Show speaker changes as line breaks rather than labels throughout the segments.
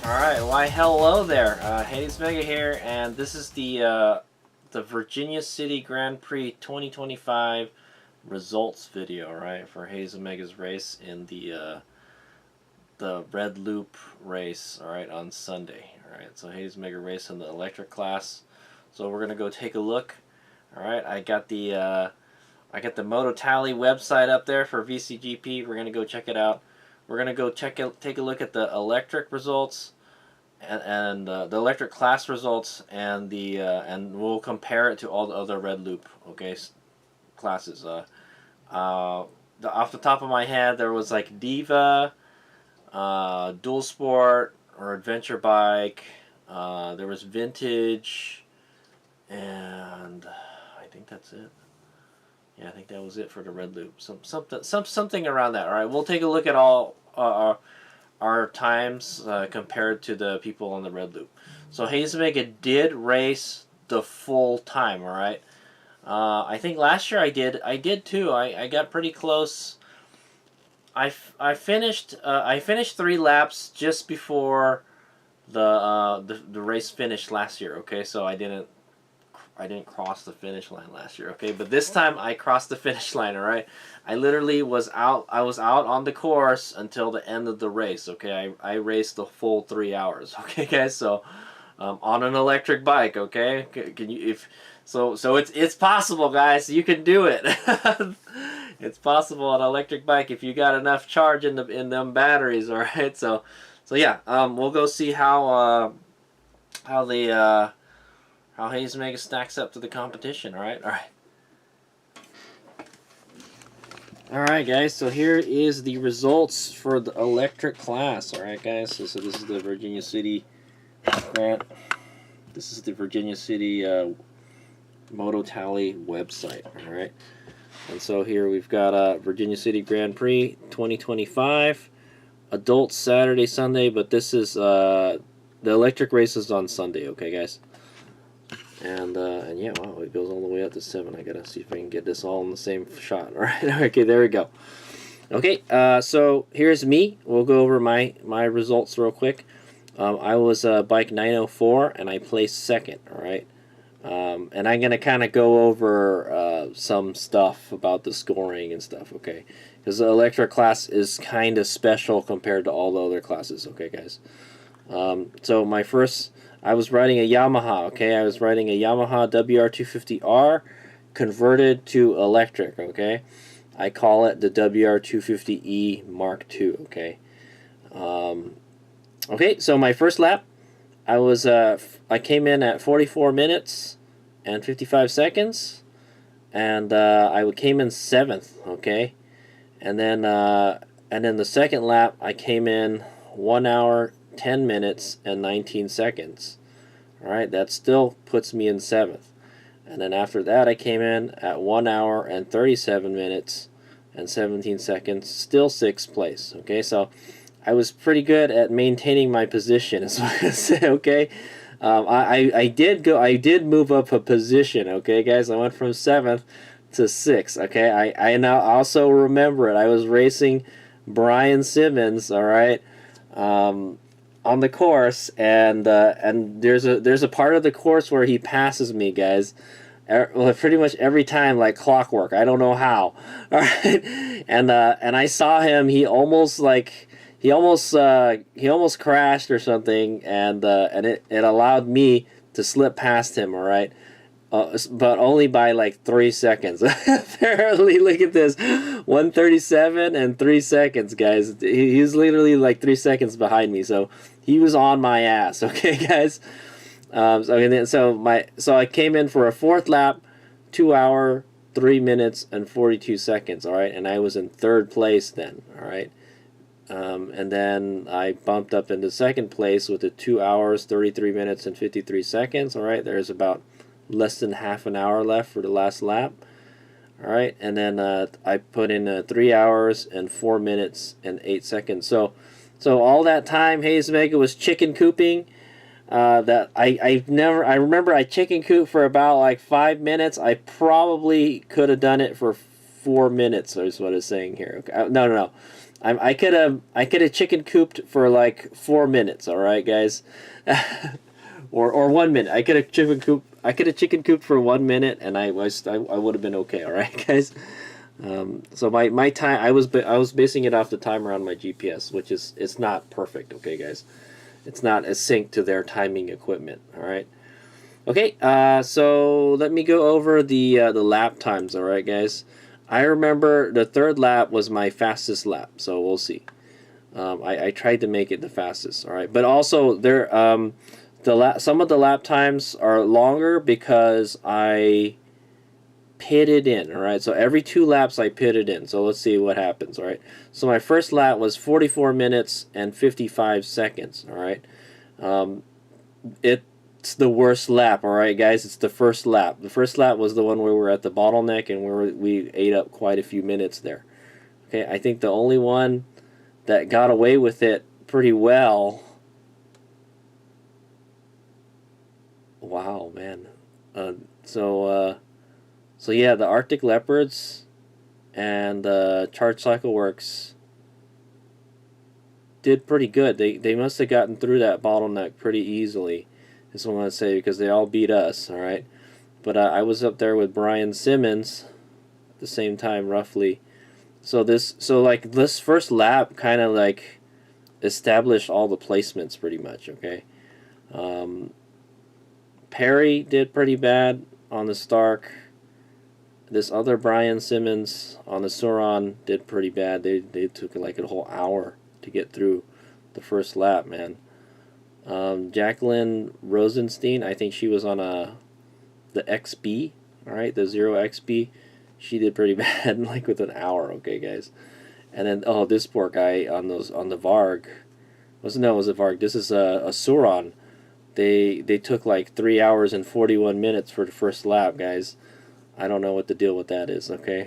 Alright, why hello there. Hades Mega here, and this is the Virginia City Grand Prix 2025 results video, right, for Hades Omega's race in the Red Loop race, alright, on Sunday. Alright, so Hades Mega race in the electric class. So we're gonna go take a look. Alright, I got the Moto Tally website up there for VCGP. We're gonna go check it out. We're gonna go take a look at the electric results and the electric class results, and we'll compare it to all the other Red Loop classes. Off the top of my head, there was like Diva, Dual Sport or Adventure Bike. There was Vintage, and I think that's it. Yeah, I think that was it for the Red Loop. Something around that. All right, we'll take a look at all our times compared to the people on the Red Loop. So Hades Omega did race the full time. All right. I think last year I did too. I got pretty close. I finished 3 laps just before the race finished last year. Okay, so I didn't cross the finish line last year, okay? But this time I crossed the finish line, all right? I literally was out on the course until the end of the race, okay? I raced the full 3 hours, okay, guys? So on an electric bike, okay? Can you it's possible, guys. You can do it. It's possible on an electric bike if you got enough charge in them batteries, all right? So yeah, we'll go see how Hades Omega stacks up to the competition. Alright. Alright, guys, so here is the results for the electric class. Alright, guys, so this is the Virginia City Moto Tally website. Alright, and so here we've got Virginia City Grand Prix 2025 adults Saturday, Sunday, but this is the electric race is on Sunday. Okay, guys. And yeah, wow, it goes all the way up to 7. I gotta see if I can get this all in the same shot. All right, okay, there we go. Okay, so here's me. We'll go over my results real quick. I was bike 904, and I placed second. All right, and I'm gonna kind of go over some stuff about the scoring and stuff. Okay, because the electric class is kind of special compared to all the other classes. Okay, guys. So my first. I was riding a Yamaha, okay? I was riding a Yamaha WR250R converted to electric, okay? I call it the WR250E Mark II, okay? Okay, so my first lap, I came in at 44 minutes and 55 seconds, and I came in 7th, okay? And then the second lap, I came in 1 hour 10 minutes and 19 seconds. Alright, that still puts me in 7th. And then after that I came in at 1 hour and 37 minutes and 17 seconds, still 6th place. Okay, so I was pretty good at maintaining my position, is what I say, okay? I did move up a position, okay, guys? I went from 7th to 6th, okay? I now also remember it. I was racing Brian Simmons, alright? On the course, and there's a part of the course where he passes me, guys. Well, pretty much every time, like clockwork. I don't know how. All right, and I saw him. He almost crashed or something, and it allowed me to slip past him. All right. But only by like 3 seconds. Apparently, look at this, 1:37 and 3 seconds, guys. He's literally like 3 seconds behind me, so he was on my ass. Okay, guys. So I came in for a 4th lap, 2 hour 3 minutes and 42 seconds. All right, and I was in 3rd place then. All right, and then I bumped up into 2nd place with the 2 hours 33 minutes and 53 seconds. All right, there's about less than half an hour left for the last lap. Alright, and then I put in 3 hours and 4 minutes and 8 seconds. So all that time Hades Omega was chicken cooping. I remember I chicken cooped for about like 5 minutes. I probably could have done it for 4 minutes, is what it's saying here. Okay. No. I could have chicken cooped for like 4 minutes. All right, guys, or 1 minute. I could have chicken cooped for 1 minute, and I would have been okay. All right, guys. So my time, I was basing it off the timer on my GPS, which is, it's not perfect. Okay, guys, it's not as synced to their timing equipment. All right. Okay, so let me go over the lap times. All right, guys. I remember the third lap was my fastest lap, so we'll see. I tried to make it the fastest. All right, but also there some of the lap times are longer because I pitted in. All right, so every 2 laps I pitted in. So let's see what happens. All right, so my first lap was 44 minutes and 55 seconds. All right, it's the worst lap. All right, guys, it's the first lap. The first lap was the one where we were at the bottleneck and where we ate up quite a few minutes there. Okay, I think the only one that got away with it pretty well. Wow, man. So yeah, the Arctic Leopards and Charge Cycle Works did pretty good. They must have gotten through that bottleneck pretty easily, is what I want to say, because they all beat us, all right? But I was up there with Brian Simmons at the same time, roughly. So this first lap kind of like established all the placements pretty much, okay? Perry did pretty bad on the Stark. This other Brian Simmons on the Sauron did pretty bad. They took like a whole hour to get through the first lap, man. Jacqueline Rosenstein, I think she was on the XB, all right, the 0XB. She did pretty bad, like with an hour, okay, guys. And then this poor guy on the Varg. It was a Varg. This is a Sauron. They took like 3 hours and 41 minutes for the first lap, guys. I don't know what the deal with that is, okay?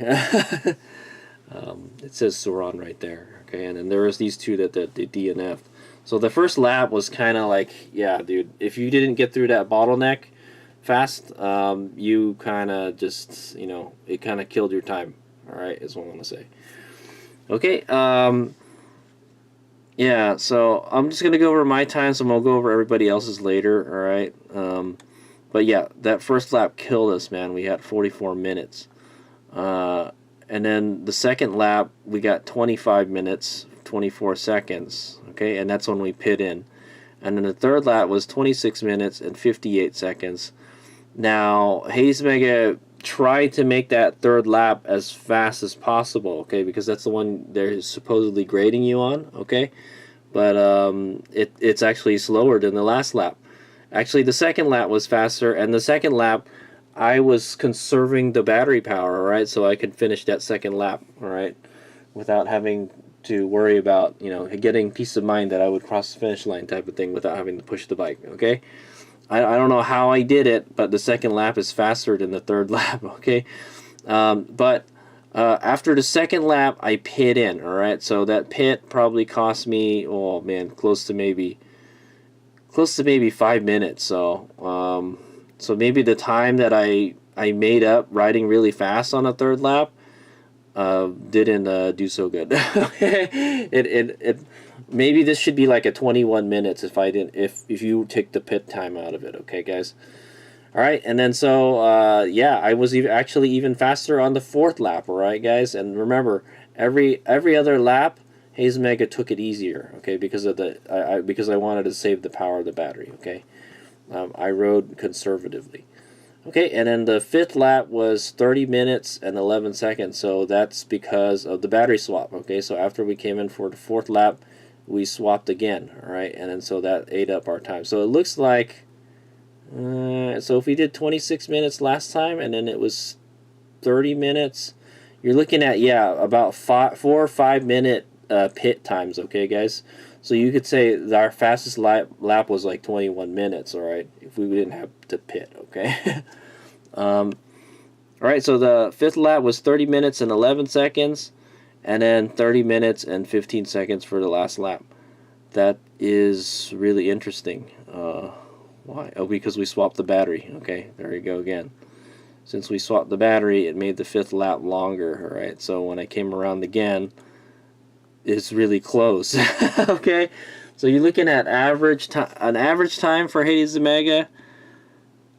It says Sauron right there, okay? And then there was these two that they DNF'd. So the first lap was kind of like, yeah, dude, if you didn't get through that bottleneck fast, you kind of just, it kind of killed your time, all right, is what I want to say. Okay, yeah, so I'm just going to go over my times, and we'll go over everybody else's later, all right? But yeah, that first lap killed us, man. We had 44 minutes. And then the second lap, we got 25 minutes, 24 seconds, okay? And that's when we pit in. And then the third lap was 26 minutes and 58 seconds. Now, Hayes Mega tried to make that third lap as fast as possible, okay? Because that's the one they're supposedly grading you on, okay? But it's actually slower than the last lap. Actually, the second lap was faster, and the second lap, I was conserving the battery power, all right, so I could finish that second lap, all right, without having to worry about, getting peace of mind that I would cross the finish line type of thing without having to push the bike, okay? I don't know how I did it, but the second lap is faster than the third lap, okay? But after the second lap, I pit in, all right? So that pit probably cost me, oh man, close to maybe 5 minutes. So so maybe the time that I made up riding really fast on a third lap didn't do so good. it maybe this should be like a 21 minutes if you take the pit time out of it, okay, guys? All right, and then so yeah, I was actually even faster on the fourth lap, all right, guys? And remember, every other lap, Hayes Mega took it easier, okay, because of because I wanted to save the power of the battery, okay? I rode conservatively. Okay, and then the fifth lap was 30 minutes and 11 seconds, so that's because of the battery swap, okay? So after we came in for the fourth lap, we swapped again, all right? And then so that ate up our time. So it looks like, so if we did 26 minutes last time and then it was 30 minutes, you're looking at, yeah, about 4 or 5 minute pit times, okay, guys? So you could say that our fastest lap was like 21 minutes, all right, if we didn't have to pit, okay? All right, so the fifth lap was 30 minutes and 11 seconds, and then 30 minutes and 15 seconds for the last lap. That is really interesting. Why? Oh, because we swapped the battery. Okay, there you go again. Since we swapped the battery, it made the fifth lap longer, all right? So when I came around again, is really close. Okay, so you're looking at an average time for Hades Omega.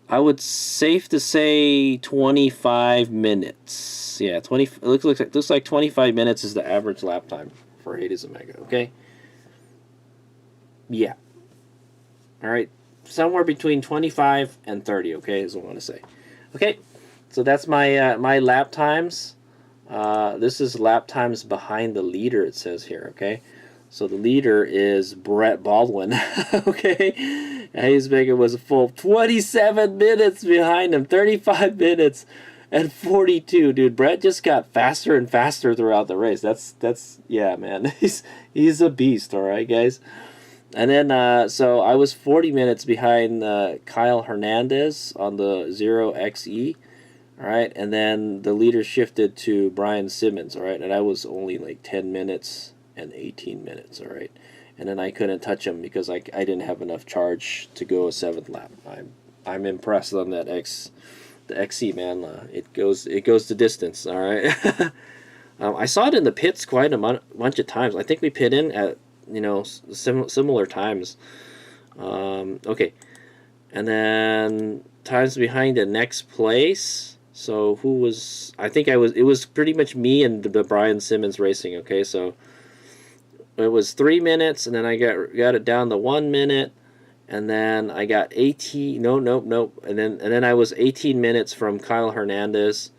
I would safe to say 25 minutes. Yeah, 20. It looks like 25 minutes is the average lap time for Hades Omega. Okay. Yeah. All right. Somewhere between 25 and 30. Okay, is what I want to say. Okay. So that's my my lap times. This is lap times behind the leader. It says here. Okay. So the leader is Brett Baldwin. Okay. Hayes Omega was a full 27 minutes behind him. 35 minutes and 42. Dude, Brett just got faster and faster throughout the race. That's yeah, man. He's a beast, all right, guys. And then so I was 40 minutes behind Kyle Hernandez on the 0xe. All right, and then the leader shifted to Brian Simmons, all right, and I was only like 10 minutes and 18 minutes, all right, and then I couldn't touch him because I didn't have enough charge to go a 7th lap. I'm impressed on that the XC, man. It goes the distance, all right. I saw it in the pits quite a bunch of times. I think we pit in at similar times. Okay, and then times behind the next place. So who was? I think I was. It was pretty much me and the Brian Simmons racing. Okay, so it was 3 minutes, and then I got it down to 1 minute, and then I got 18. Nope. And then I was 18 minutes from Kyle Hernandez.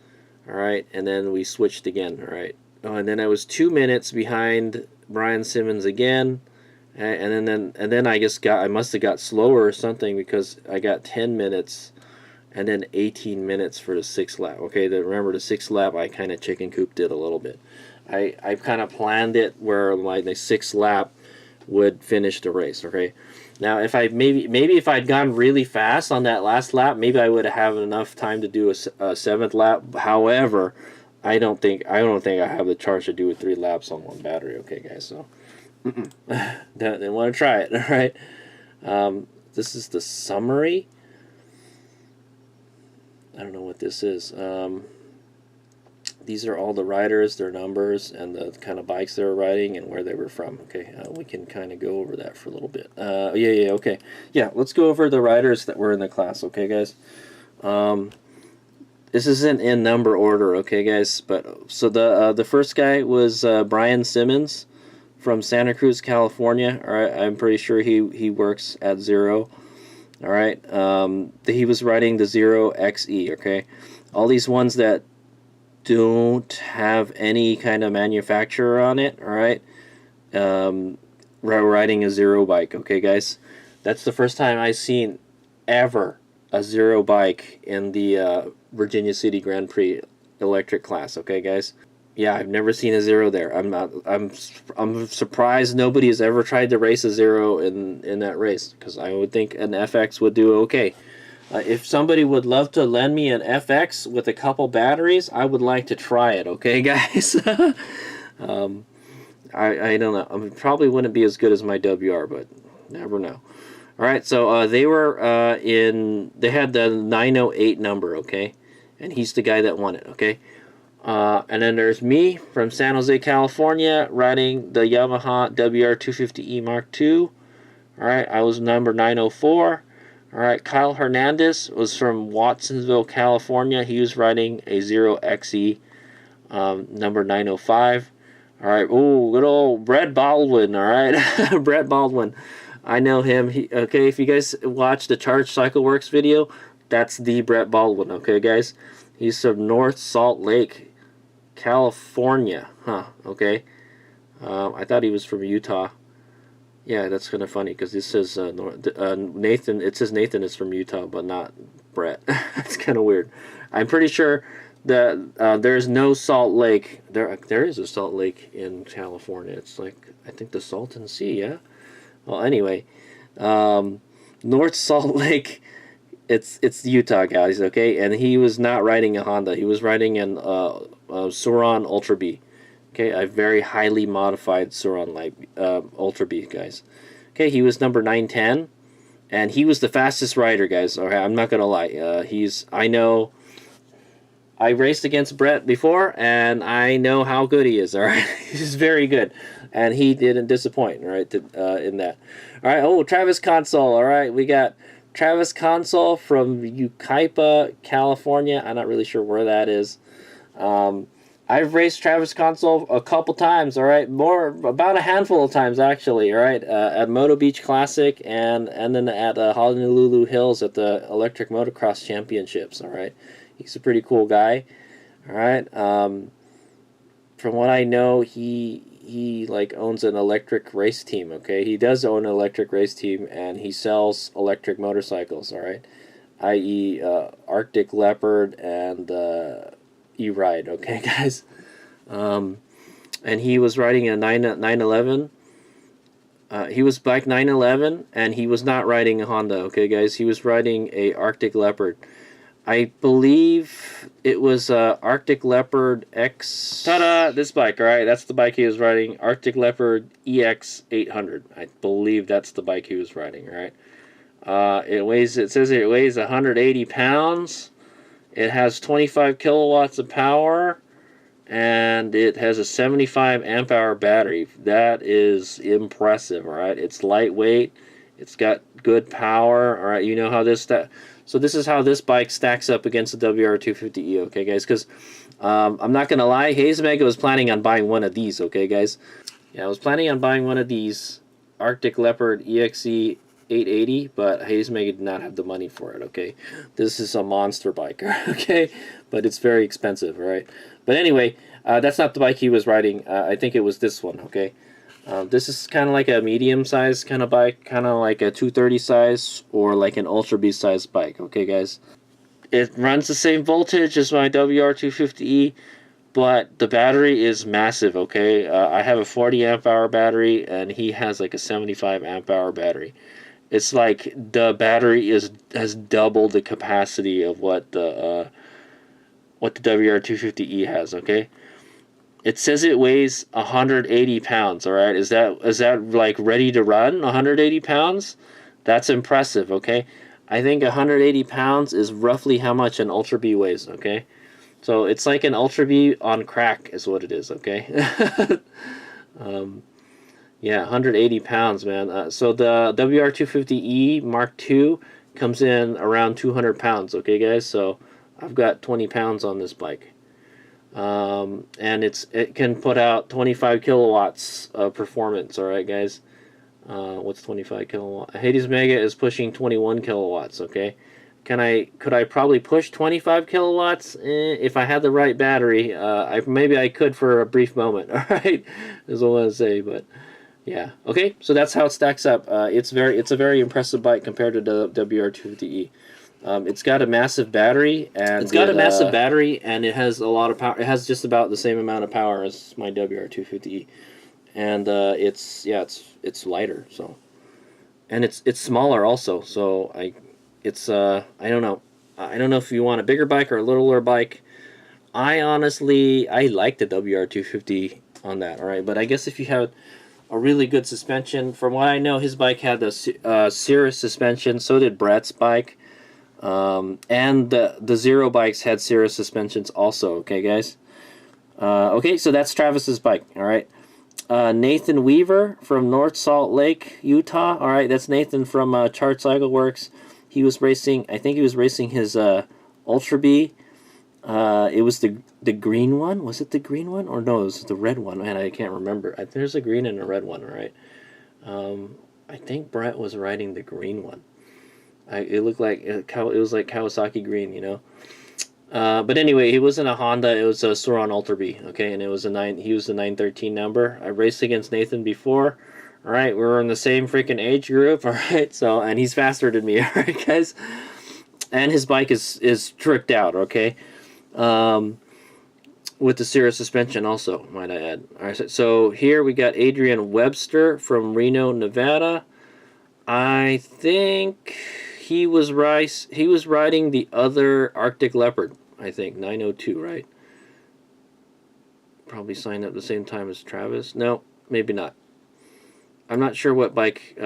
All right, and then we switched again. All right. Oh, and then I was 2 minutes behind Brian Simmons again, and then I must have got slower or something because I got 10 minutes. And then 18 minutes for the 6th lap. Okay, remember the 6th lap, I kind of chicken cooped it a little bit. I kind of planned it where the 6th lap would finish the race. Okay, now if maybe if I'd gone really fast on that last lap, maybe I would have enough time to do a 7th lap. However, I don't think I have the charge to do it 3 laps on one battery. Okay, guys, so didn't want to try it. All right, this is the summary. I don't know what this is. These are all the riders, their numbers, and the kind of bikes they were riding and where they were from. Okay, we can kind of go over that for a little bit. Okay. Yeah, let's go over the riders that were in the class, okay, guys? This isn't in number order, okay, guys? But so the first guy was Brian Simmons from Santa Cruz, California. All right, I'm pretty sure he works at Zero. All right, he was riding the 0xe, okay? All these ones that don't have any kind of manufacturer on it, all right? Riding a Zero bike, okay, guys? That's the first time I've seen ever a Zero bike in the Virginia City Grand Prix electric class, okay, guys? Yeah, I've never seen a Zero there. I'm surprised nobody has ever tried to race a Zero in that race, because I would think an FX would do okay. If somebody would love to lend me an FX with a couple batteries, I would like to try it. Okay, guys. I don't know. I mean, probably wouldn't be as good as my WR, but never know. All right, so they were they had the 908 number. Okay, and he's the guy that won it. Okay. And then there's me from San Jose, California, riding the Yamaha WR250E Mark II. Alright, I was number 904. Alright, Kyle Hernandez was from Watsonville, California. He was riding a 0xe, number 905. Alright, ooh, good old Brett Baldwin, alright? Brett Baldwin. I know him. Okay, if you guys watch the Charge Cycle Works video, that's the Brett Baldwin, okay, guys? He's from North Salt Lake, California. Huh, okay. I thought he was from Utah. Yeah, that's kind of funny because this says Nathan. It says Nathan is from Utah, but not Brett. That's kind of weird. I'm pretty sure that there's no Salt Lake. There is a Salt Lake in California. It's like, I think the Salton Sea, yeah? Well, anyway. North Salt Lake, it's Utah, guys, okay? And he was not riding a Honda. He was riding an Suron Ultra B. Okay, a very highly modified Suron Ultra B, guys. Okay, he was number 910, and he was the fastest rider, guys. Okay, I'm not gonna lie. I raced against Brett before, and I know how good he is. All right, he's very good, and he didn't disappoint. All right, in that. All right. Oh, Travis Console. All right, we got Travis Console from Yucaipa, California. I'm not really sure where that is. I've raced Travis Console a couple times. All right, about a handful of times actually. All right, at Moto Beach Classic and then at Honolulu Hills at the Electric Motocross Championships. All right, he's a pretty cool guy. All right, from what I know, he like owns an electric race team. Okay, he does own an electric race team, and he sells electric motorcycles. All right, i.e. Arctic Leopard and E-Ride. Okay, guys. And he was riding a 911. He was bike 911, and he was not riding a Honda. Okay, guys, he was riding a Arctic Leopard. I believe it was Arctic Leopard X. Ta-da! This bike, all right, that's the bike he was riding. Arctic Leopard EX 800. I believe that's the bike he was riding. All right. It says it weighs 180 pounds. It has 25 kilowatts of power, and it has a 75 amp hour battery. That is impressive. All right, it's lightweight. It's got good power. All right, you know how this so this is how this bike stacks up against the WR250E. Okay, guys, because I'm not gonna lie, Hayes Mega was planning on buying one of these. Okay, guys, yeah, I was planning on buying one of these Arctic Leopard EXE 880, but Hayes Mega did not have the money for it. Okay, this is a monster bike. Okay, but it's very expensive. All right, but anyway, that's not the bike he was riding. I think it was this one. Okay, this is kind of like a medium size kind of bike, kind of like a 230 size or like an Ultra Beast size bike. Okay, guys, it runs the same voltage as my WR250E, but the battery is massive. Okay, I have a 40 amp hour battery, and he has like a 75 amp hour battery. It's like the battery has double the capacity of what the WR250E has. Okay, it says it weighs 180 pounds. All right, is that like ready to run? 180 pounds? That's impressive. Okay, I think 180 pounds is roughly how much an Ultra B weighs. Okay, so it's like an Ultra B on crack is what it is. Okay. Yeah, 180 pounds, man. So the WR250E Mark II comes in around 200 pounds, okay, guys? So I've got 20 pounds on this bike. And it can put out 25 kilowatts of performance, all right, guys? What's 25 kilowatts? Hades Mega is pushing 21 kilowatts, okay? Could I probably push 25 kilowatts? If I had the right battery. Maybe I could for a brief moment, all right? Is what I want to say, but... yeah. Okay. So that's how it stacks up. It's a very impressive bike compared to the WR250E. It's got a massive battery, and it has a lot of power. It has just about the same amount of power as my WR250E, and it's lighter. So, and it's smaller also. So I don't know. I don't know if you want a bigger bike or a littler bike. I like the WR250 on that. All right, but I guess if you have a really good suspension. From what I know, his bike had the Cirrus suspension. So did Brett's bike. And the Zero bikes had Cirrus suspensions also. Okay, guys? Okay, so that's Travis's bike. All right. Nathan Weaver from North Salt Lake, Utah. All right, that's Nathan from Chart Cycle Works. He was racing, I think he was racing his Ultra B. It was the green one. Was it the green one? Or no, it was the red one. Man, I can't remember. There's a green and a red one, right? I think Brett was riding the green one. It looked like it was like Kawasaki green, you know. But anyway, he was in a Honda. It was a Suron Ultra B, okay, and it was he was the 913 number. I raced against Nathan before. All right, we were in the same freaking age group. All right, so and he's faster than me. All right, guys, and his bike is tricked out. Okay. With the Cirrus suspension also, might I add. All right, so here we got Adrian Webster from Reno, Nevada. I think he was riding the other Arctic Leopard, I think, 902, right? Probably signed up the same time as Travis. No, maybe not. I'm not sure what bike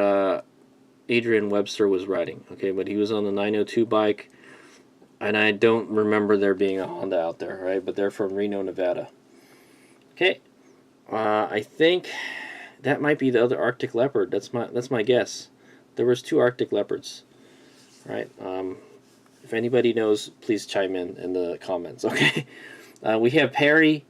Adrian Webster was riding, okay, but he was on the 902 bike. And I don't remember there being a Honda out there, right? But they're from Reno, Nevada. Okay, I think that might be the other Arctic leopard. That's my guess. There was 2 Arctic leopards, right? If anybody knows, please chime in the comments. Okay, we have Perry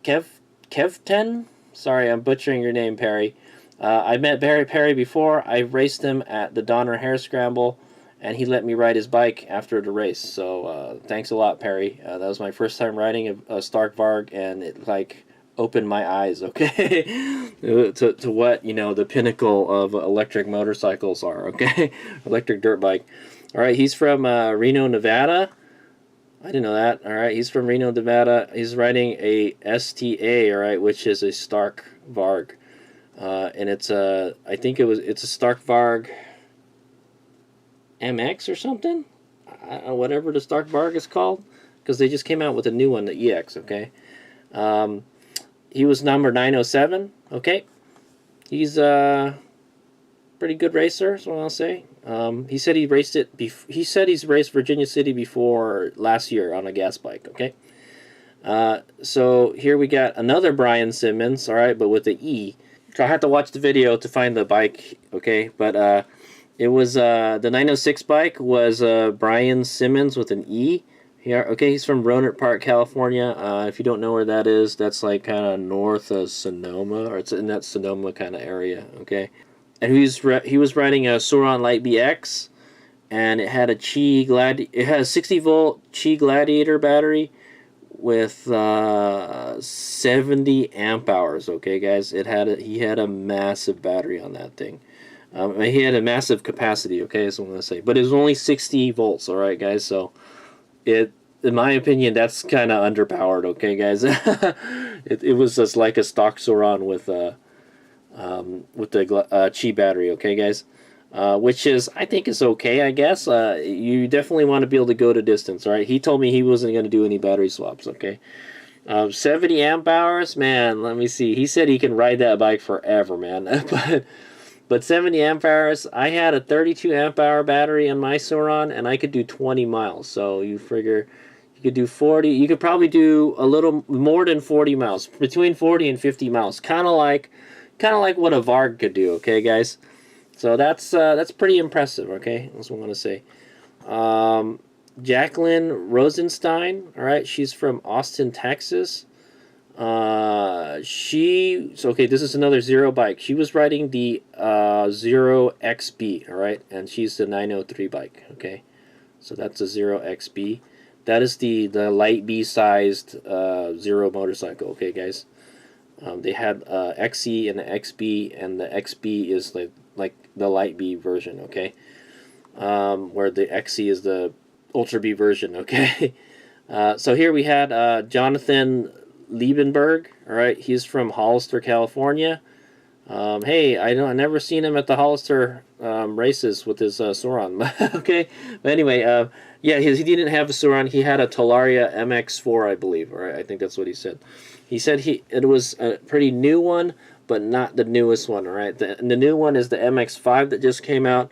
Kevten. Sorry, I'm butchering your name, Perry. I met Barry Perry before. I raced him at the Donner Hare Scramble, and he let me ride his bike after the race. So thanks a lot, Perry. That was my first time riding a Stark Varg, and it like opened my eyes. Okay, to what the pinnacle of electric motorcycles are. Okay, electric dirt bike. All right, he's from Reno, Nevada. I didn't know that. All right, he's from Reno, Nevada. He's riding a STA, all right, which is a Stark Varg, and it's a Stark Varg MX or something, whatever the Stark Varg is called, because they just came out with a new one, the EX. Okay, he was number 907. Okay, he's pretty good racer. Is what I'll say. He said he raced it. He said he's raced Virginia City before last year on a gas bike. Okay. So here we got another Brian Simmons. All right, but with the E. So I had to watch the video to find the bike. Okay, but it was the 906 bike was Brian Simmons with an E. Here, okay, he's from Rohnert Park, California. If you don't know where that is, that's like kind of north of Sonoma, or it's in that Sonoma kind of area. Okay. And he was riding a Sauron Light BX, and it had a it had a 60-volt Qi Gladiator battery with 70 amp hours. Okay, guys, he had a massive battery on that thing. He had a massive capacity. Okay, that's what I'm gonna say. But it was only 60 volts. All right, guys. So in my opinion, that's kind of underpowered. Okay, guys. it was just like a stock Sauron with the Qi battery, okay, guys? Which I think is okay, I guess. You definitely want to be able to go to distance, all right? He told me he wasn't going to do any battery swaps, okay? 70 amp hours, man, let me see. He said he can ride that bike forever, man. but 70 amp hours, I had a 32 amp hour battery on my Sauron, and I could do 20 miles. So you figure you could do 40. You could probably do a little more than 40 miles, between 40 and 50 miles, kind of like what a Varg could do, okay, guys? So that's pretty impressive, okay? That's what I want to say. Jacqueline Rosenstein, all right, she's from Austin, Texas. Okay, this is another Zero bike. She was riding the Zero XB, all right, and she's the 903 bike, okay? So that's a Zero XB. That is the light B-sized Zero motorcycle, okay, guys? They had XE and the XB, and the XB is like the light B version, okay? Where the XE is the Ultra B version, okay? So here we had Jonathan Liebenberg, all right? He's from Hollister, California. Hey, I never seen him at the Hollister races with his Sauron, okay? But anyway, yeah, he didn't have a Sauron. He had a Talaria MX4, I believe, all right? I think that's what he said. He said it was a pretty new one, but not the newest one, all right? The new one is the MX5 that just came out,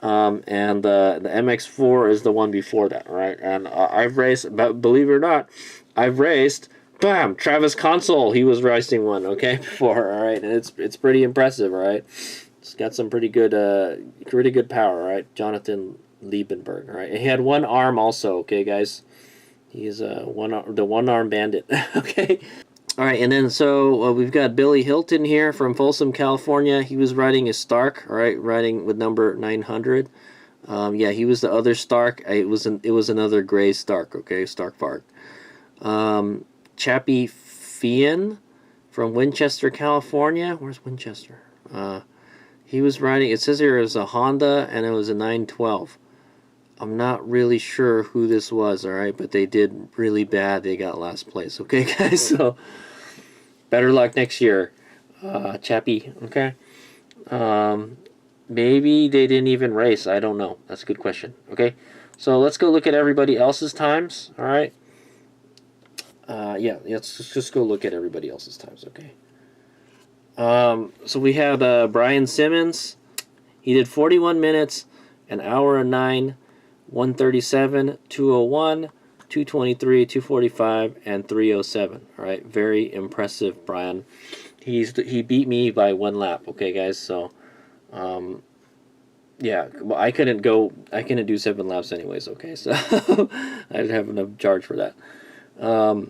and the MX4 is the one before that, all right? And I've raced, but believe it or not, I've raced, bam, Travis Console, he was racing one, okay, before, all right? And it's pretty impressive, all right? It's got some pretty good power, all right? Jonathan Liebenberg, all right? And he had one arm also, okay, guys? He's the one-arm bandit. Okay. All right, and then so we've got Billy Hilton here from Folsom, California. He was riding a Stark, all right, riding with number 900. Yeah, he was the other Stark. It was another gray Stark. Okay, Stark Varg. Chappie Fian from Winchester, California. Where's Winchester? He was riding. It says here it was a Honda, and it was a 912. I'm not really sure who this was, all right, but they did really bad. They got last place, okay, guys? So, better luck next year, Chappie, okay? Maybe they didn't even race. I don't know. That's a good question, okay? So, let's go look at everybody else's times, all right? Yeah, let's just go look at everybody else's times, okay? So, we had Brian Simmons. He did 41 minutes, an hour and 9. 137, 201, 223, 245, and 307. All right, very impressive, Brian. He beat me by 1 lap. Okay, guys. So, yeah, well, I couldn't do 7 laps anyways. Okay, so I didn't have enough charge for that. All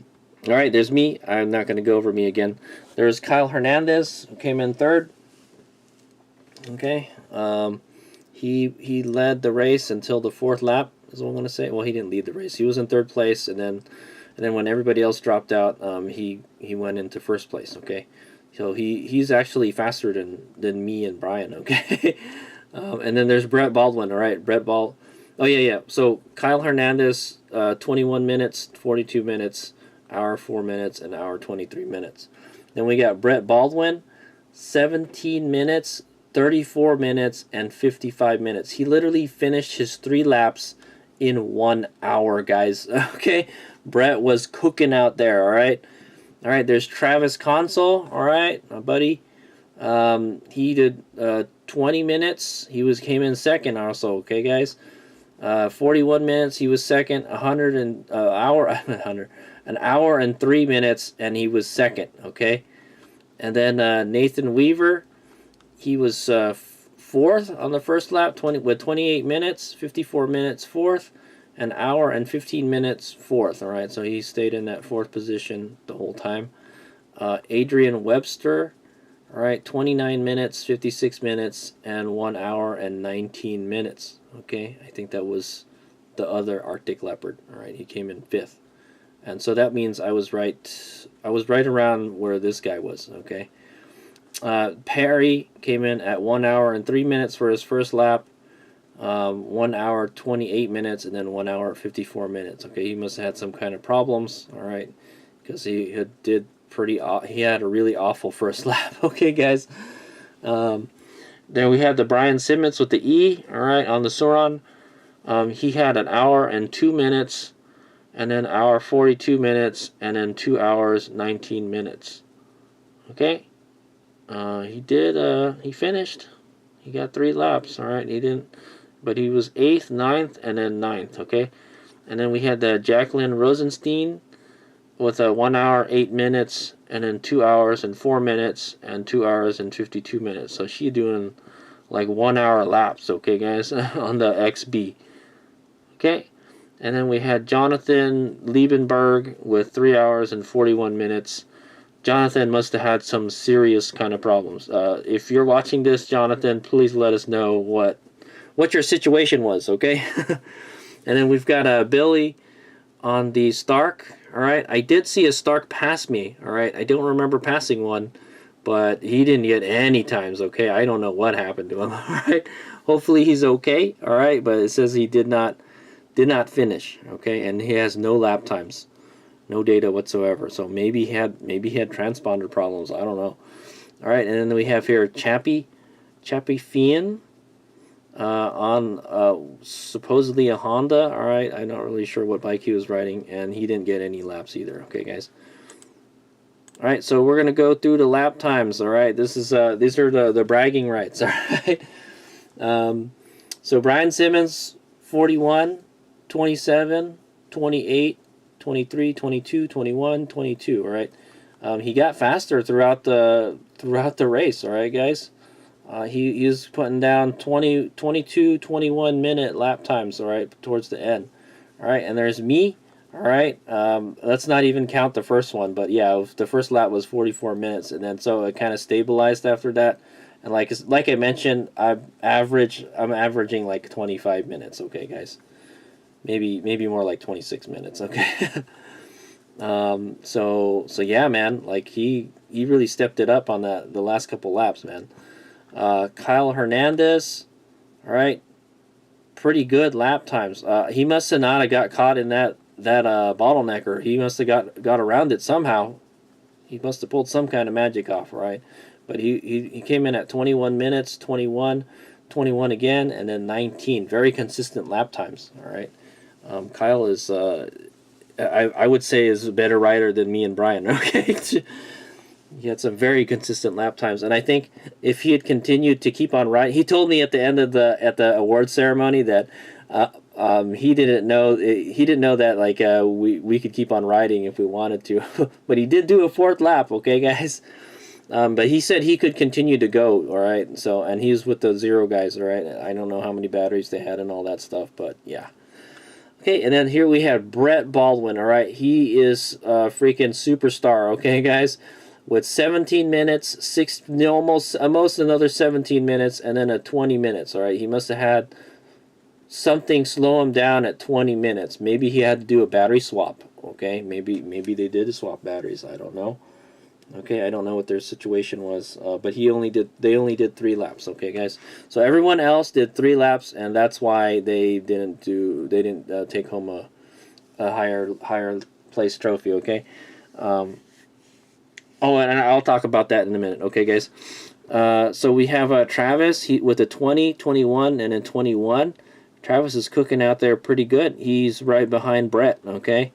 right, there's me. I'm not going to go over me again. There's Kyle Hernandez, who came in 3rd. Okay, he led the race until the 4th lap, is what I'm going to say. Well, he didn't lead the race. He was in 3rd place, and then when everybody else dropped out, he went into 1st place. Okay, so he's actually faster than me and Brian. Okay, and then there's Brett Baldwin. All right, Oh yeah. So Kyle Hernandez, 21 minutes, 42 minutes, hour 4 minutes, and hour 23 minutes. Then we got Brett Baldwin, 17 minutes, 34 minutes, and 55 minutes. He literally finished his 3 laps in 1 hour, guys. Okay, Brett was cooking out there. All right. There's Travis Console. All right, my buddy. He did 20 minutes. He came in 2nd also. Okay, guys. 41 minutes. He was 2nd. An hour and 3 minutes, and he was 2nd. Okay, and then Nathan Weaver. He was 4th on the 1st lap, with 28 minutes, 54 minutes 4th, an hour and 15 minutes 4th. All right, so he stayed in that 4th position the whole time. Adrian Webster, all right, 29 minutes, 56 minutes, and 1 hour and 19 minutes. Okay, I think that was the other Arctic Leopard. All right, he came in 5th, and so that means I was right around where this guy was. Okay. Perry came in at 1 hour and 3 minutes for his 1st lap, 1 hour 28 minutes, and then 1 hour 54 minutes. Okay, he must have had some kind of problems. All right, because he had a really awful 1st lap. Okay, guys. Then we had the Brian Simmons with the E. All right, on the Sauron. He had an hour and 2 minutes, and then hour 42 minutes, and then 2 hours 19 minutes. Okay. He finished. He got 3 laps, all right. But he was 8th, 9th, and then 9th, okay. And then we had the Jacqueline Rosenstein with a 1 hour 8 minutes, and then 2 hours and 4 minutes, and 2 hours and 52 minutes. So she doing like 1 hour laps, okay, guys, on the XB, okay. And then we had Jonathan Liebenberg with 3 hours and 41 minutes. Jonathan must have had some serious kind of problems. If you're watching this, Jonathan, please let us know what your situation was, okay? And then we've got Billy on the Stark. All right, I did see a Stark pass me. All right, I don't remember passing one, but he didn't get any times. Okay, I don't know what happened to him. All right, hopefully he's okay. All right, but it says he did not finish. Okay, and he has no lap times. No data whatsoever. So maybe he had transponder problems. I don't know. All right, and then we have here Chappie Fian on supposedly a Honda. All right, I'm not really sure what bike he was riding, and he didn't get any laps either. Okay, guys. All right, so we're gonna go through the lap times. All right, these are the bragging rights. All right. So Brian Simmons, 41, 27, 28. 23, 22, 21, 22, all right? He got faster throughout the race, all right, guys? He was putting down 22, 21 minute lap times, all right, towards the end. All right, and there's me, all right? Let's not even count the first one, but yeah, the first lap was 44 minutes, and then so it kind of stabilized after that. And like I mentioned, I'm averaging like 25 minutes, okay, guys? Maybe more like 26 minutes, okay? So yeah, man, like he really stepped it up on the last couple laps, man. Kyle Hernandez, all right, pretty good lap times. He must have not have got caught in that bottlenecker. He must have got around it somehow. He must have pulled some kind of magic off, right? But he came in at 21 minutes, 21 again, and then 19. Very consistent lap times, all right? Kyle is, I would say, is a better rider than me and Brian. Okay, he had some very consistent lap times, and I think if he had continued to keep on riding, he told me at the end of the award ceremony that He didn't know. He didn't know that like we could keep on riding if we wanted to, but he did do a fourth lap. Okay, guys. But he said he could continue to go. All right. So and he's with the Zero guys. All right. I don't know how many batteries they had and all that stuff, but yeah. Okay, and then here we have Brett Baldwin. All right, he is a freaking superstar. Okay, guys, with 17 minutes, almost another 17 minutes, and then a 20 minutes. All right, he must have had something slow him down at 20 minutes. Maybe he had to do a battery swap. Okay, maybe they did swap batteries. I don't know. Okay, I don't know what their situation was, but they only did 3 laps. Okay, guys. So everyone else did 3 laps, and that's why they didn't take home a higher place trophy. Okay. Oh, and I'll talk about that in a minute. Okay, guys. So we have Travis with a 20, 21, and a 21. Travis is cooking out there pretty good. He's right behind Brett. Okay.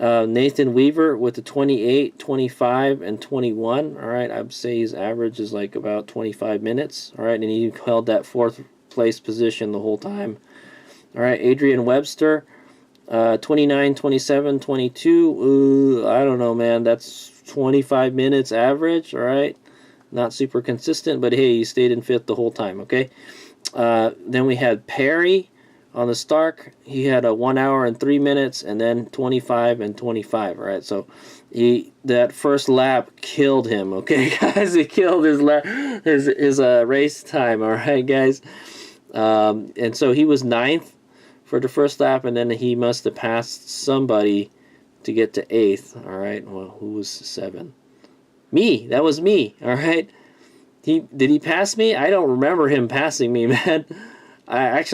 Nathan Weaver with the 28, 25, and 21. All right, I'd say his average is like about 25 minutes. All right, and he held that 4th place position the whole time. All right, Adrian Webster, 29, 27, 22. I don't know, man. That's 25 minutes average. All right, not super consistent, but hey, he stayed in 5th the whole time. Okay. Then we had Perry on the Stark. He had a 1 hour and 3 minutes, and then 25 and 25. All right, so that first lap killed him. Okay, guys, it killed his race time. All right, guys, and so he was 9th for the first lap, and then he must have passed somebody to get to 8th. All right, well, who was 7? Me. That was me. All right. Did he pass me? I don't remember him passing me, man. I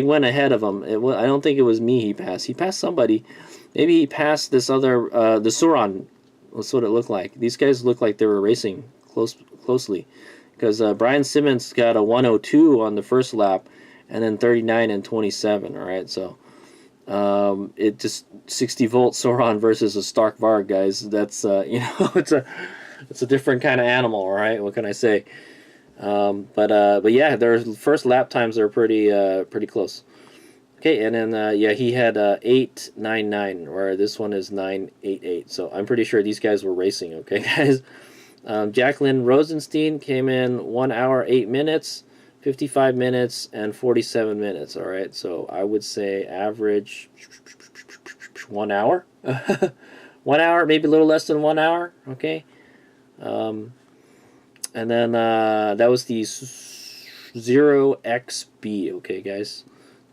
went ahead of him. I don't think it was me he passed. He passed somebody. Maybe he passed this other, the Suron. That's what it looked like. These guys looked like they were racing closely. Because Brian Simmons got a 102 on the first lap, and then 39 and 27. All right, so it just 60-volt Sauron versus a Stark Varg, guys. That's it's a different kind of animal. All right, what can I say? But yeah, their first lap times are pretty close. Okay, and then yeah, he had 8:99, where this one is 9:88. So I'm pretty sure these guys were racing. Okay, guys. Jacqueline Rosenstein came in 1 hour 8 minutes, 55 minutes, and 47 minutes. All right, so I would say average 1 hour, 1 hour, maybe a little less than 1 hour. Okay. And then that was the 0XB, okay, guys?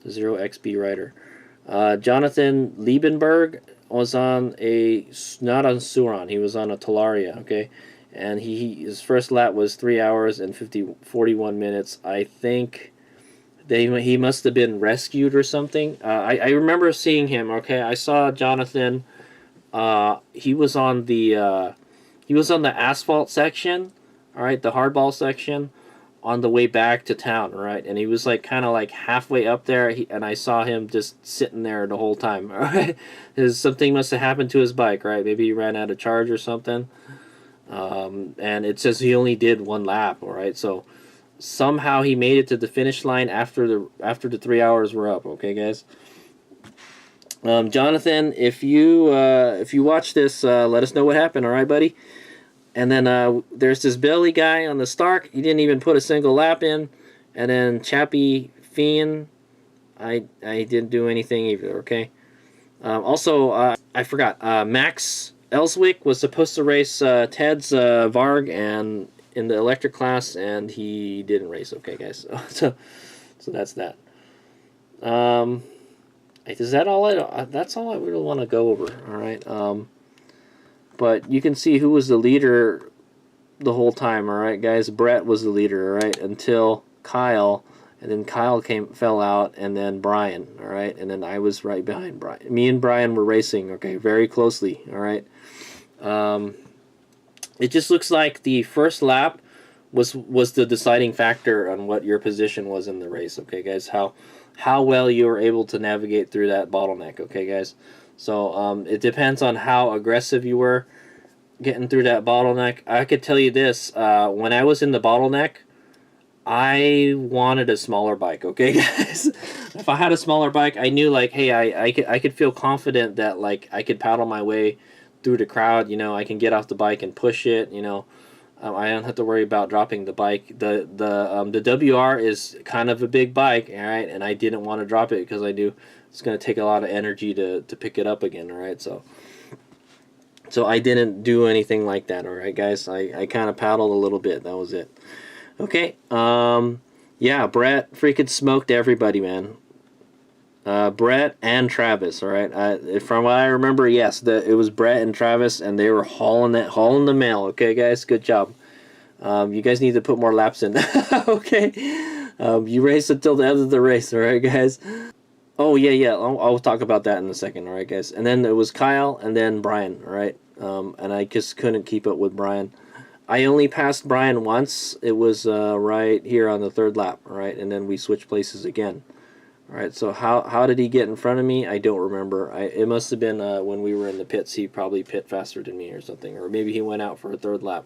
The 0XB rider. Jonathan Liebenberg was on not on Suron, he was on a Talaria, okay? And his first lap was 3 hours and 41 minutes. I think he must have been rescued or something. I remember seeing him, okay? I saw Jonathan. He was on the asphalt section. All right, the hardball section, on the way back to town, right? And he was like kind of like halfway up there, and I saw him just sitting there the whole time. All right, something must have happened to his bike, right? Maybe he ran out of charge or something. And it says he only did 1 lap. All right, so somehow he made it to the finish line after the 3 hours were up. Okay, guys. Jonathan, if you watch this, let us know what happened. All right, buddy. And then there's this Billy guy on the Stark. He didn't even put a single lap in. And then Chappie Fiend, I didn't do anything either, okay? Also, I forgot. Max Elswick was supposed to race Ted's Varg and in the electric class, and he didn't race, okay, guys? So that's that. Is that all that's all I really want to go over, all right? But you can see who was the leader the whole time, all right, guys? Brett was the leader, all right, until Kyle, and then Kyle fell out, and then Brian, all right, and then I was right behind Brian. Me and Brian were racing, okay, very closely, all right. It just looks like the first lap was the deciding factor on what your position was in the race, okay, guys? How well you were able to navigate through that bottleneck, okay, guys? So it depends on how aggressive you were getting through that bottleneck. I could tell you this, when I was in the bottleneck, I wanted a smaller bike, okay, guys? If I had a smaller bike, I knew, like, hey, I could feel confident that, like, I could paddle my way through the crowd, you know, I can get off the bike and push it, you know. I don't have to worry about dropping the bike. The WR is kind of a big bike, all right, and I didn't want to drop it because I knew it's going to take a lot of energy to pick it up again, all right, so I didn't do anything like that, all right, guys. I kind of paddled a little bit. That was it. Okay, yeah, Brett freaking smoked everybody, man. Brett and Travis, all right. From what I remember, yes, it was Brett and Travis, and they were hauling the mail. Okay, guys, good job. You guys need to put more laps in. Okay, you raced until the end of the race, all right, guys. Oh yeah. I'll talk about that in a second, all right, guys. And then it was Kyle, and then Brian, all right. And I just couldn't keep up with Brian. I only passed Brian once. It was right here on the third lap, all right, and then we switched places again. All right, so how did he get in front of me? I don't remember. It must have been when we were in the pits. He probably pit faster than me or something, or maybe he went out for a third lap.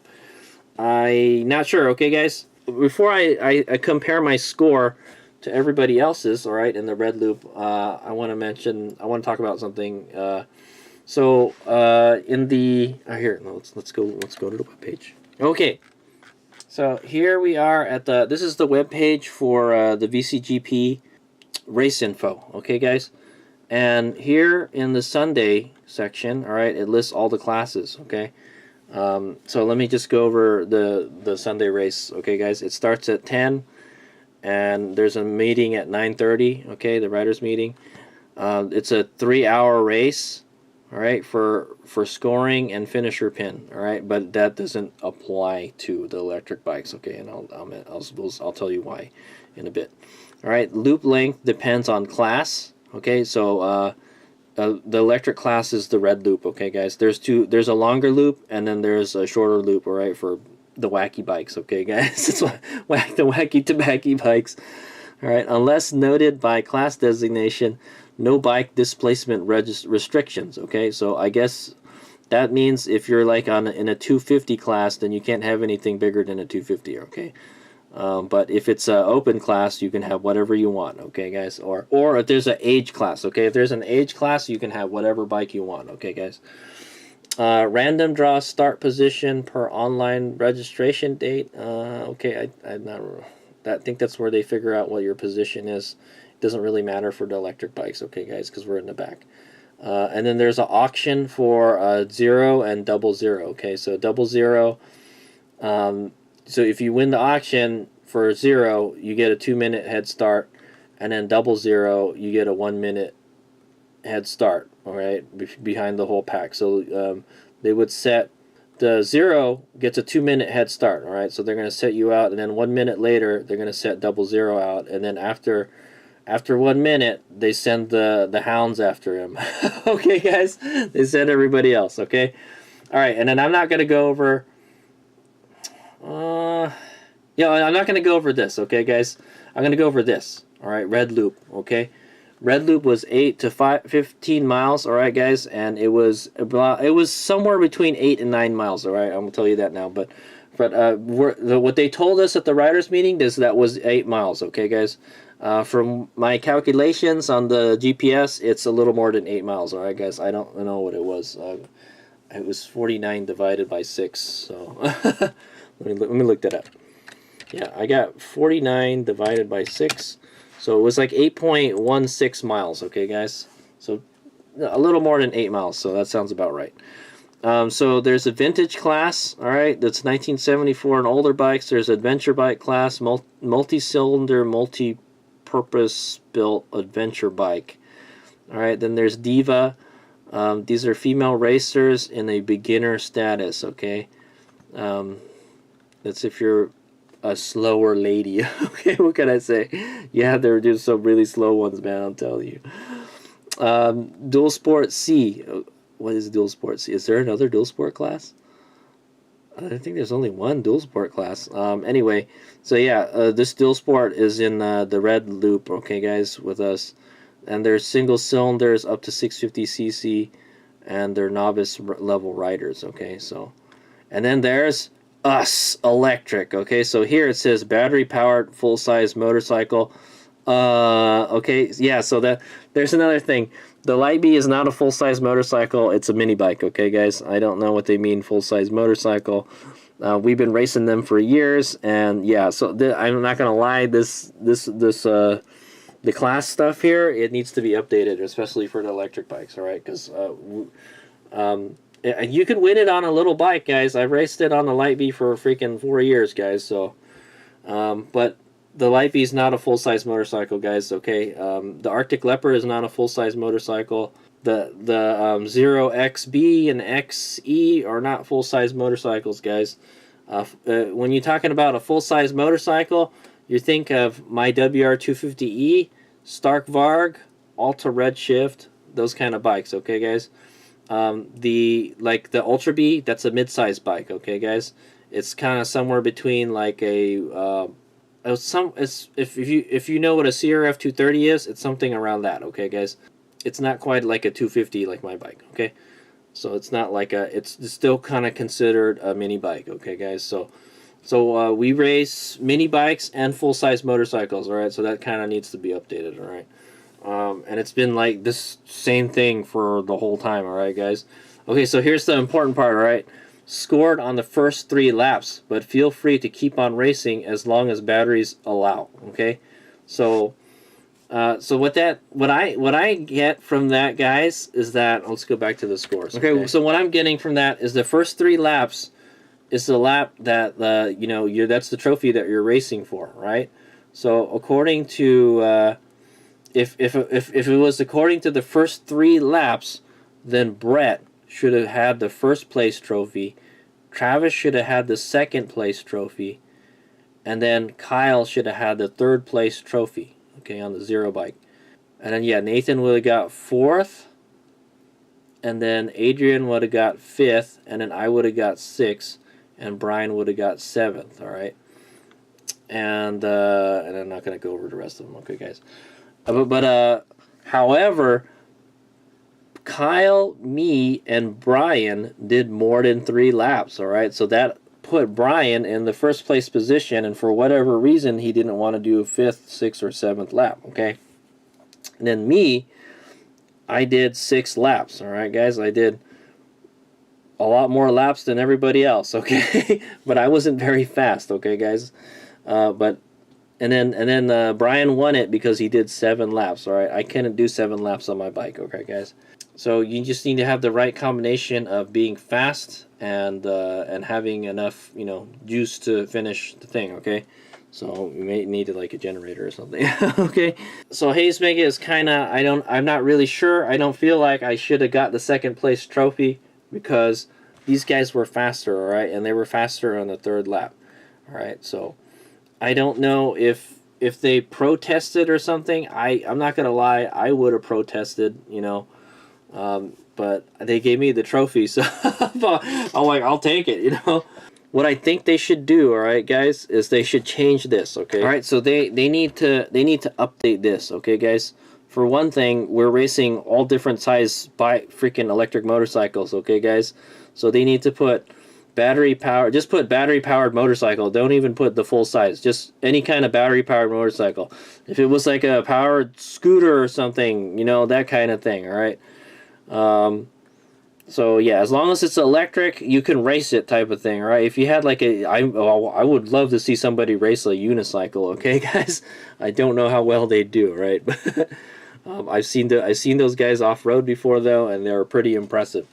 I'm not sure. Okay, guys. Before I compare my score to everybody else's, all right, in the red loop, I want to talk about something. So in the here, let's go to the webpage. Okay. So here we are at this is the webpage for the VCGP race info, okay, guys, and here in the Sunday section, all right, it lists all the classes, okay. So let me just go over the Sunday race, okay, guys. It starts at 10, and there's a meeting at 9:30, okay, the riders meeting. It's a 3-hour race, all right, for scoring and finisher pin, all right, but that doesn't apply to the electric bikes, okay, and I'll tell you why in a bit. All right, loop length depends on class. Okay, so the electric class is the red loop. Okay, guys, there's a longer loop and then there's a shorter loop. All right, for the wacky bikes. Okay, guys, it's the wacky tobacco bikes. All right, unless noted by class designation, no bike displacement restrictions. Okay, so I guess that means if you're like in a 250 class, then you can't have anything bigger than a 250. Okay. But if it's an open class, you can have whatever you want, okay, guys? Or if there's an age class, okay? If there's an age class, you can have whatever bike you want, okay, guys? Random draw start position per online registration date. Okay, I think that's where they figure out what your position is. It doesn't really matter for the electric bikes, okay, guys, because we're in the back. And then there's an auction for 0 and 00, okay? So 00... so if you win the auction for 0, you get a 2-minute head start, and then 00, you get a 1-minute head start, all right, behind the whole pack. So they would set the 0 gets a 2-minute head start, all right. So they're going to set you out, and then 1 minute later they're going to set 00 out, and then after 1 minute they send the hounds after him. Okay, guys, they send everybody else. Okay, all right, and then I'm not going to go over. Yeah, I'm not going to go over this, okay, guys? I'm going to go over this, all right, red loop, okay? Red loop was 8 to 15 miles, all right, guys, and it was somewhere between 8 and 9 miles, all right? I'm going to tell you that now, but what they told us at the riders meeting is that was 8 miles, okay, guys? From my calculations on the GPS, it's a little more than 8 miles, all right, guys? I don't know what it was. It was 49 divided by 6, so let me look that up. Yeah, I got 49 divided by 6, so it was like 8.16 miles, okay, guys? So a little more than 8 miles, so that sounds about right. So there's a vintage class, all right, that's 1974 and older bikes. There's adventure bike class, multi-cylinder, multi-purpose built adventure bike. All right, then there's Diva. These are female racers in a beginner status, okay? That's if you're a slower lady. Okay, what can I say? Yeah, there are just some really slow ones, man, I'm telling you. Dual Sport C. What is Dual Sport C? Is there another Dual Sport class? I think there's only one Dual Sport class. Anyway, so yeah, this Dual Sport is in the red loop, okay, guys, with us. And they're single cylinders up to 650cc, and they're novice level riders, okay? So, and then there's us electric. Okay, so here it says battery powered full size motorcycle. Okay, yeah, so there's another thing. The Lightbee is not a full size motorcycle, it's a mini bike. Okay, guys, I don't know what they mean full size motorcycle. We've been racing them for years, and yeah, so I'm not gonna lie, the class stuff here, it needs to be updated, especially for the electric bikes. All right, because you can win it on a little bike, guys. I've raced it on the Lightbee for freaking 4 years, guys. So, but the Lightbee is not a full-size motorcycle, guys. Okay, the Arctic Leopard is not a full-size motorcycle. The Zero XB and XE are not full-size motorcycles, guys. When you're talking about a full-size motorcycle, you think of my WR250E, Stark Varg, Alta Redshift, those kind of bikes. Okay, guys. The Ultra B, that's a mid-size bike. Okay, guys. It's kind of somewhere between like a if you know what a CRF 230 is, it's something around that. Okay, guys. It's not quite like a 250 like my bike. Okay, so it's not like it's still kind of considered a mini bike. Okay, guys. So we race mini bikes and full-size motorcycles. All right, so that kind of needs to be updated. All right. And it's been like this same thing for the whole time. All right, guys. Okay, so here's the important part. All right, scored on the first 3 laps, but feel free to keep on racing as long as batteries allow. Okay, so what I get from that, guys, is that let's go back to the scores. Okay, so what I'm getting from that is the first 3 laps is the lap that that's the trophy that you're racing for, right? So according to if it was according to the first 3 laps, then Brett should have had the first place trophy, Travis should have had the second place trophy, and then Kyle should have had the third place trophy. Okay, on the Zero bike, and then yeah, Nathan would have got 4th, and then Adrian would have got 5th, and then I would have got 6th, and Brian would have got 7th. All right, and I'm not gonna go over the rest of them. Okay, guys. However, Kyle, me, and Brian did more than 3 laps, all right? So that put Brian in the first place position, and for whatever reason, he didn't want to do a 5th, 6th, or 7th lap, okay? And then me, I did 6 laps, all right, guys? I did a lot more laps than everybody else, okay? But I wasn't very fast, okay, guys? And then Brian won it because he did 7 laps. All right, I couldn't do 7 laps on my bike. Okay, guys. So you just need to have the right combination of being fast and having enough juice to finish the thing. Okay, so you may need to like a generator or something. Okay. So Hayes Mega is kind of I'm not really sure. I don't feel like I should have got the second place trophy because these guys were faster. All right, and they were faster on the 3rd lap. All right, so. I don't know if they protested or something. I'm not gonna lie, I would have protested, but they gave me the trophy, so I'm like, I'll take it, What I think they should do, all right, guys, is they should change this, okay? All right, so they need to update this, okay, guys? For one thing, we're racing all different size freaking electric motorcycles, okay, guys? So they need to put battery power, just put battery powered motorcycle. Don't even put the full size, just any kind of battery powered motorcycle. If it was like a powered scooter or something, that kind of thing. All right, so yeah, as long as it's electric, you can race it, type of thing. Right? If you had like I would love to see somebody race a unicycle. Okay, guys, I don't know how well they do, right? I've seen those guys off road before though, and they're pretty impressive.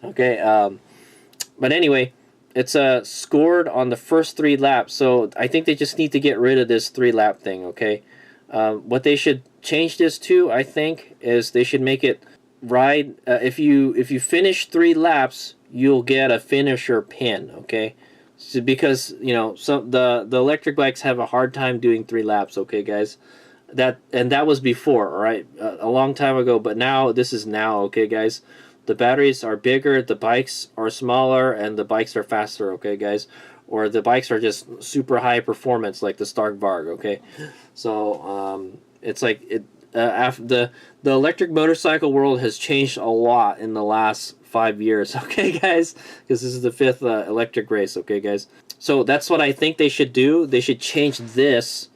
Okay, but anyway, it's scored on the first 3 laps, so I think they just need to get rid of this 3-lap thing, okay? What they should change this to, I think, is they should make it ride. If you finish 3 laps, you'll get a finisher pin, okay? So because the electric bikes have a hard time doing 3 laps, okay, guys? That was before, all right, a long time ago, but now this is now, okay, guys? The batteries are bigger, the bikes are smaller, and the bikes are faster, okay, guys? Or the bikes are just super high performance, like the Stark Varg, okay? So, it's like, after the electric motorcycle world has changed a lot in the last 5 years, okay, guys? Because this is the 5th electric race, okay, guys? So that's what I think they should do. They should change this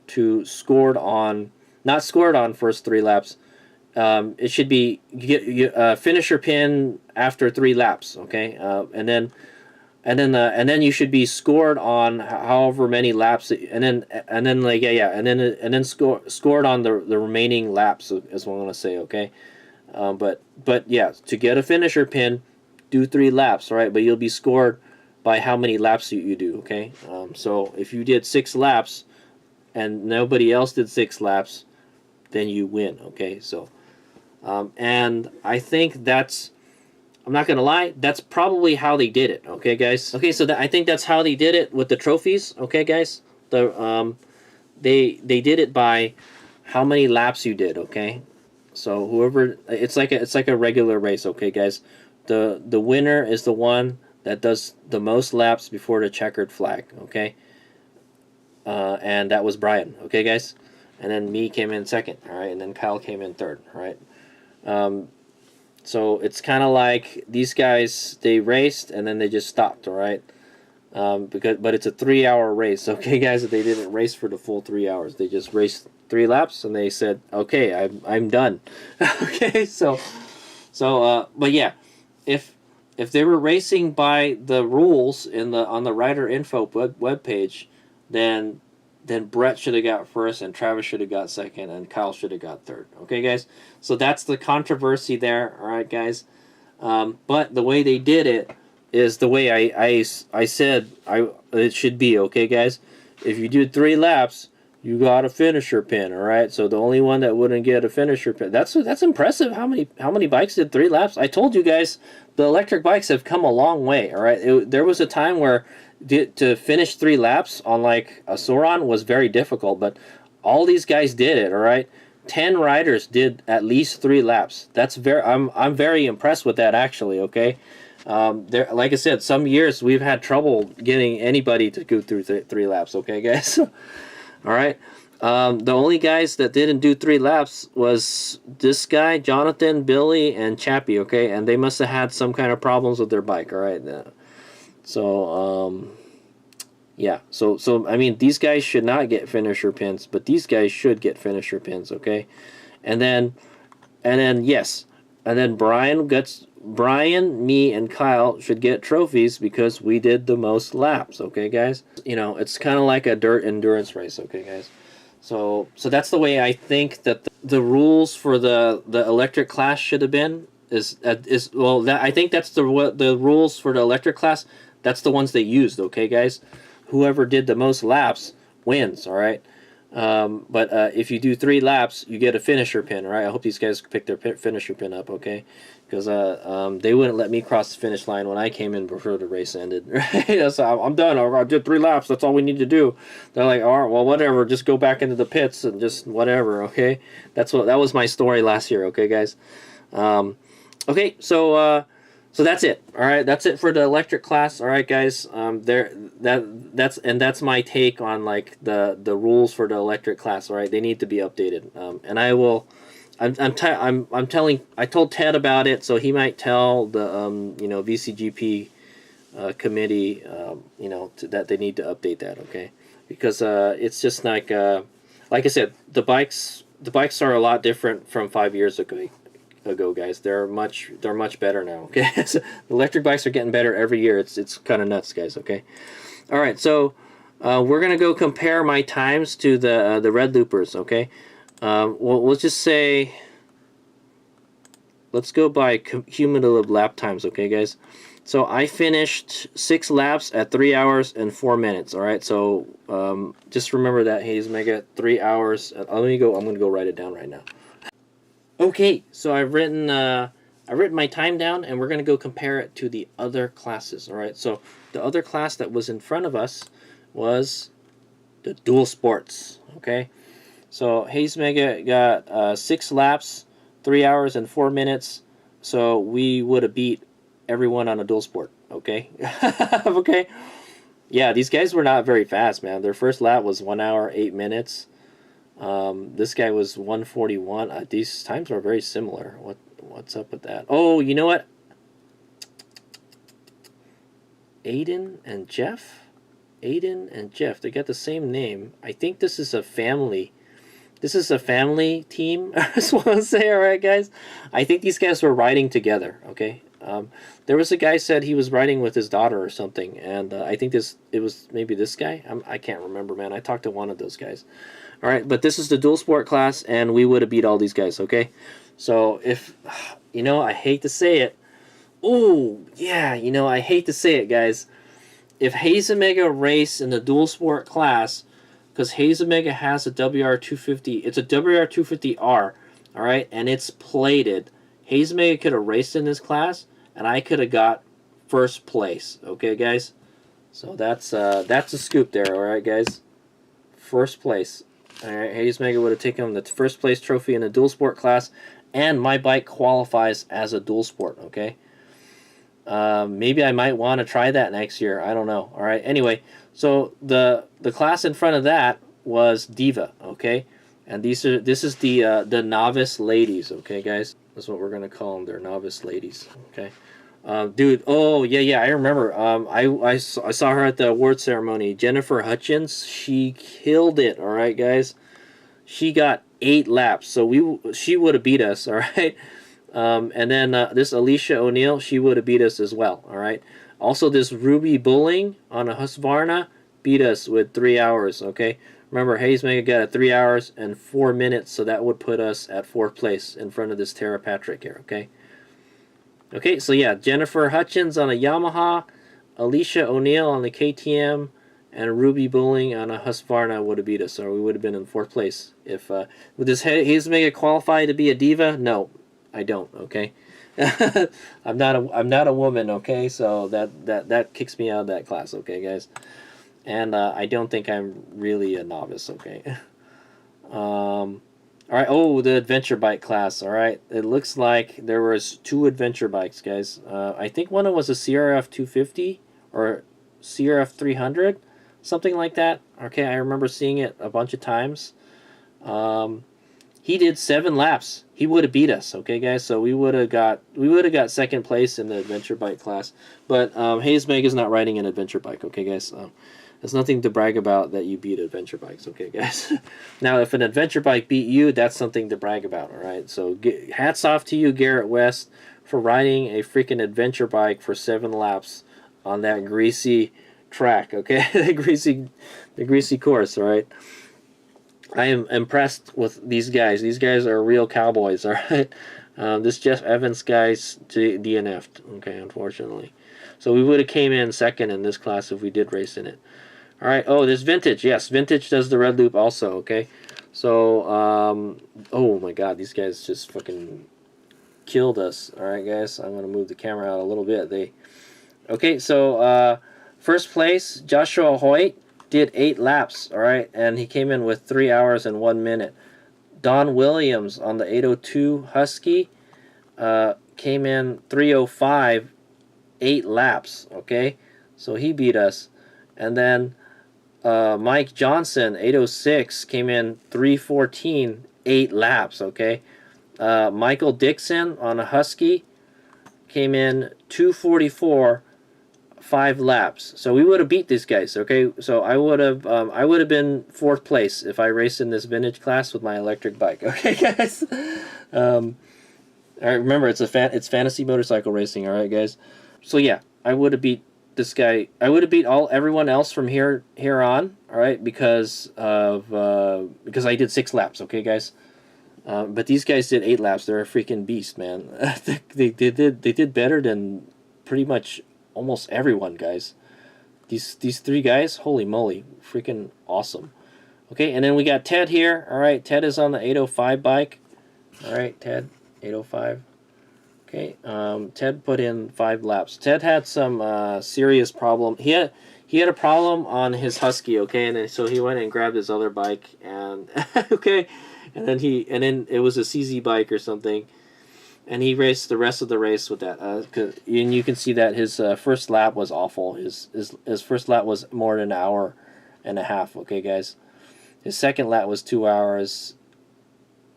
to scored on, not scored on first 3 laps. It should be finish your pin after 3 laps, okay? And then you should be scored on however many laps, and then like and then scored on the remaining laps is what I'm gonna say, okay? But yeah, to get a finisher pin, do 3 laps, right? But you'll be scored by how many laps you do, okay? So if you did 6 laps and nobody else did 6 laps, then you win, okay? So and I think that's, I'm not gonna lie, that's probably how they did it, okay, guys? Okay, so I think that's how they did it with the trophies, okay, guys? They did it by how many laps you did, okay? So whoever, it's like a regular race, okay, guys? The winner is the one that does the most laps before the checkered flag, okay? And that was Brian, okay, guys? And then me came in second, all right? And then Kyle came in third, all right? So it's kind of like these guys, they raced and then they just stopped, all right? But it's a 3-hour race, okay, guys? They didn't race for the full 3 hours. They just raced 3 laps and they said, okay, I'm done. Okay, but yeah, if they were racing by the rules on the rider info web page, then Brett should have got first, and Travis should have got second, and Kyle should have got third. Okay, guys? So that's the controversy there, all right, guys? But the way they did it is the way I said it should be, okay, guys? If you do 3 laps, you got a finisher pin, all right? So the only one that wouldn't get a finisher pin, that's impressive. How many bikes did 3 laps? I told you guys, the electric bikes have come a long way, all right? There was a time where to finish 3 laps on like a Sauron was very difficult, but all these guys did it, all right? 10 riders did at least 3 laps. That's I'm very impressed with that, actually, okay? Like I said, some years we've had trouble getting anybody to go through 3 laps, okay, guys? All right? The only guys that didn't do 3 laps was this guy, Jonathan, Billy, and Chappie, okay? And they must have had some kind of problems with their bike, all right? So, yeah. So I mean, these guys should not get finisher pins, but these guys should get finisher pins, okay? And then yes. And then Brian, me, and Kyle should get trophies because we did the most laps, okay, guys? You know, it's kind of like a dirt endurance race, okay, guys? So that's the way I think that the rules for the electric class should have been. I think that's the rules for the electric class. That's the ones they used, okay, guys? Whoever did the most laps wins, all right? But if you do 3 laps, you get a finisher pin, all right? I hope these guys pick their finisher pin up, okay? Because they wouldn't let me cross the finish line when I came in before the race ended, right? So I'm done. I did 3 laps. That's all we need to do. They're like, all right, well, whatever. Just go back into the pits and just whatever, okay? That was my story last year, okay, guys? Okay, so that's it. All right, that's it for the electric class. All right, guys. That's my take on like the rules for the electric class. All right, they need to be updated. And I will. I told Ted about it, so he might tell the VCGP committee that they need to update that. Okay, because it's just like I said, the bikes are a lot different from 5 years ago, guys. They're much better now. Okay, so electric bikes are getting better every year. It's kind of nuts, guys. Okay, all right. So we're gonna go compare my times to the red loopers. Okay, we'll just say let's go by cumulative lap times. Okay, guys. So I finished 6 laps at 3 hours and 4 minutes. All right. So just remember that, Hayes Mega, 3 hours. I'm gonna go write it down right now. Okay, so I've written my time down, and we're going to go compare it to the other classes, all right? So the other class that was in front of us was the dual sports, okay? So Hayes Mega got 6 laps, 3 hours and 4 minutes, so we would have beat everyone on a dual sport, okay? Okay? Yeah, these guys were not very fast, man. Their first lap was 1 hour, 8 minutes. This guy was 141. These times are very similar. What's up with that? Oh, you know what? Aiden and Jeff. Aiden and Jeff. They got the same name. I think this is a family. This is a family team. I just want to say, all right, guys. I think these guys were riding together. Okay. There was a guy said he was riding with his daughter or something, and I think it was maybe this guy. I can't remember, man. I talked to one of those guys. All right, but this is the dual sport class, and we would have beat all these guys. Okay. So if I hate to say it. Oh yeah, I hate to say it, guys. If Hayes Omega race in the dual sport class, because Hayes Omega has a WR250, it's a WR250R, all right, and it's plated. Hayes Omega could have raced in this class, and I could have got first place. Okay, guys. So that's a scoop there. All right, guys. First place. All right, Hayes Omega would have taken the first place trophy in the dual sport class, and my bike qualifies as a dual sport. Okay. Maybe I might want to try that next year. I don't know. All right. Anyway, so the class in front of that was Diva. Okay, and this is the novice ladies. Okay, guys, that's what we're gonna call them. They're novice ladies. Okay, dude. Oh yeah. I remember. I saw her at the award ceremony. Jennifer Hutchins. She killed it. All right, guys. She got 8 laps. So she would have beat us. All right. And then this Alicia O'Neill, she would have beat us as well, all right? Also, this Ruby Bulling on a Husqvarna beat us with 3 hours, okay? Remember, Hayes Mega got at 3 hours and 4 minutes, so that would put us at 4th place in front of this Tara Patrick here, okay? Okay, so yeah, Jennifer Hutchins on a Yamaha, Alicia O'Neill on the KTM, and Ruby Bulling on a Husqvarna would have beat us, or we would have been in 4th place. If would this Hayes Mega qualify to be a diva? No. I don't, okay? I'm not a woman, okay? So that kicks me out of that class, okay, guys? And I don't think I'm really a novice, okay? All right. Oh, the adventure bike class. All right. It looks like there was 2 adventure bikes, guys. I think one of them was a CRF 250 or CRF 300, something like that. Okay, I remember seeing it a bunch of times. He did 7 laps. He would have beat us, okay, guys. So we would have got 2nd place in the adventure bike class. But Hayes Mega's not riding an adventure bike, okay, guys. There's nothing to brag about that you beat adventure bikes, okay, guys. Now, if an adventure bike beat you, that's something to brag about, all right. So hats off to you, Garrett West, for riding a freaking adventure bike for 7 laps on that greasy track, okay, the greasy course, all right. I am impressed with these guys. These guys are real cowboys, all right? This Jeff Evans guy's DNF'd, okay, unfortunately. So we would have came in 2nd in this class if we did race in it. All right, oh, there's Vintage. Yes, Vintage does the red loop also, okay? So, oh my God, these guys just fucking killed us. All right, guys, I'm going to move the camera out a little bit. Okay, so first place, Joshua Hoyt. Did 8 laps, all right, and he came in with 3 hours and 1 minute. Don Williams on the 802 Husky came in 3:05, 8 laps, okay, so he beat us. And then Mike Johnson 806 came in 3:14, 8 laps, okay. Michael Dixon on a Husky came in 2:44. 5 laps, so we would have beat these guys. Okay, so I would have been 4th place if I raced in this vintage class with my electric bike. Okay, guys. All right, remember it's it's fantasy motorcycle racing. All right, guys. So yeah, I would have beat this guy. I would have beat everyone else from here on. All right, because I did 6 laps. Okay, guys. But these guys did 8 laps. They're a freaking beast, man. they did better than pretty much almost everyone, guys. These 3 guys, holy moly, freaking awesome. Okay, and then we got Ted here. All right, Ted is on the 805 bike. All right, Ted, 805. Okay, Ted put in 5 laps. Ted had some serious problem. He had a problem on his Husky. Okay, and then, so he went and grabbed his other bike and okay, and then it was a CZ bike or something. And he raced the rest of the race with that. And you can see that his first lap was awful. His first lap was more than an hour and a half. Okay, guys. His second lap was 2 hours.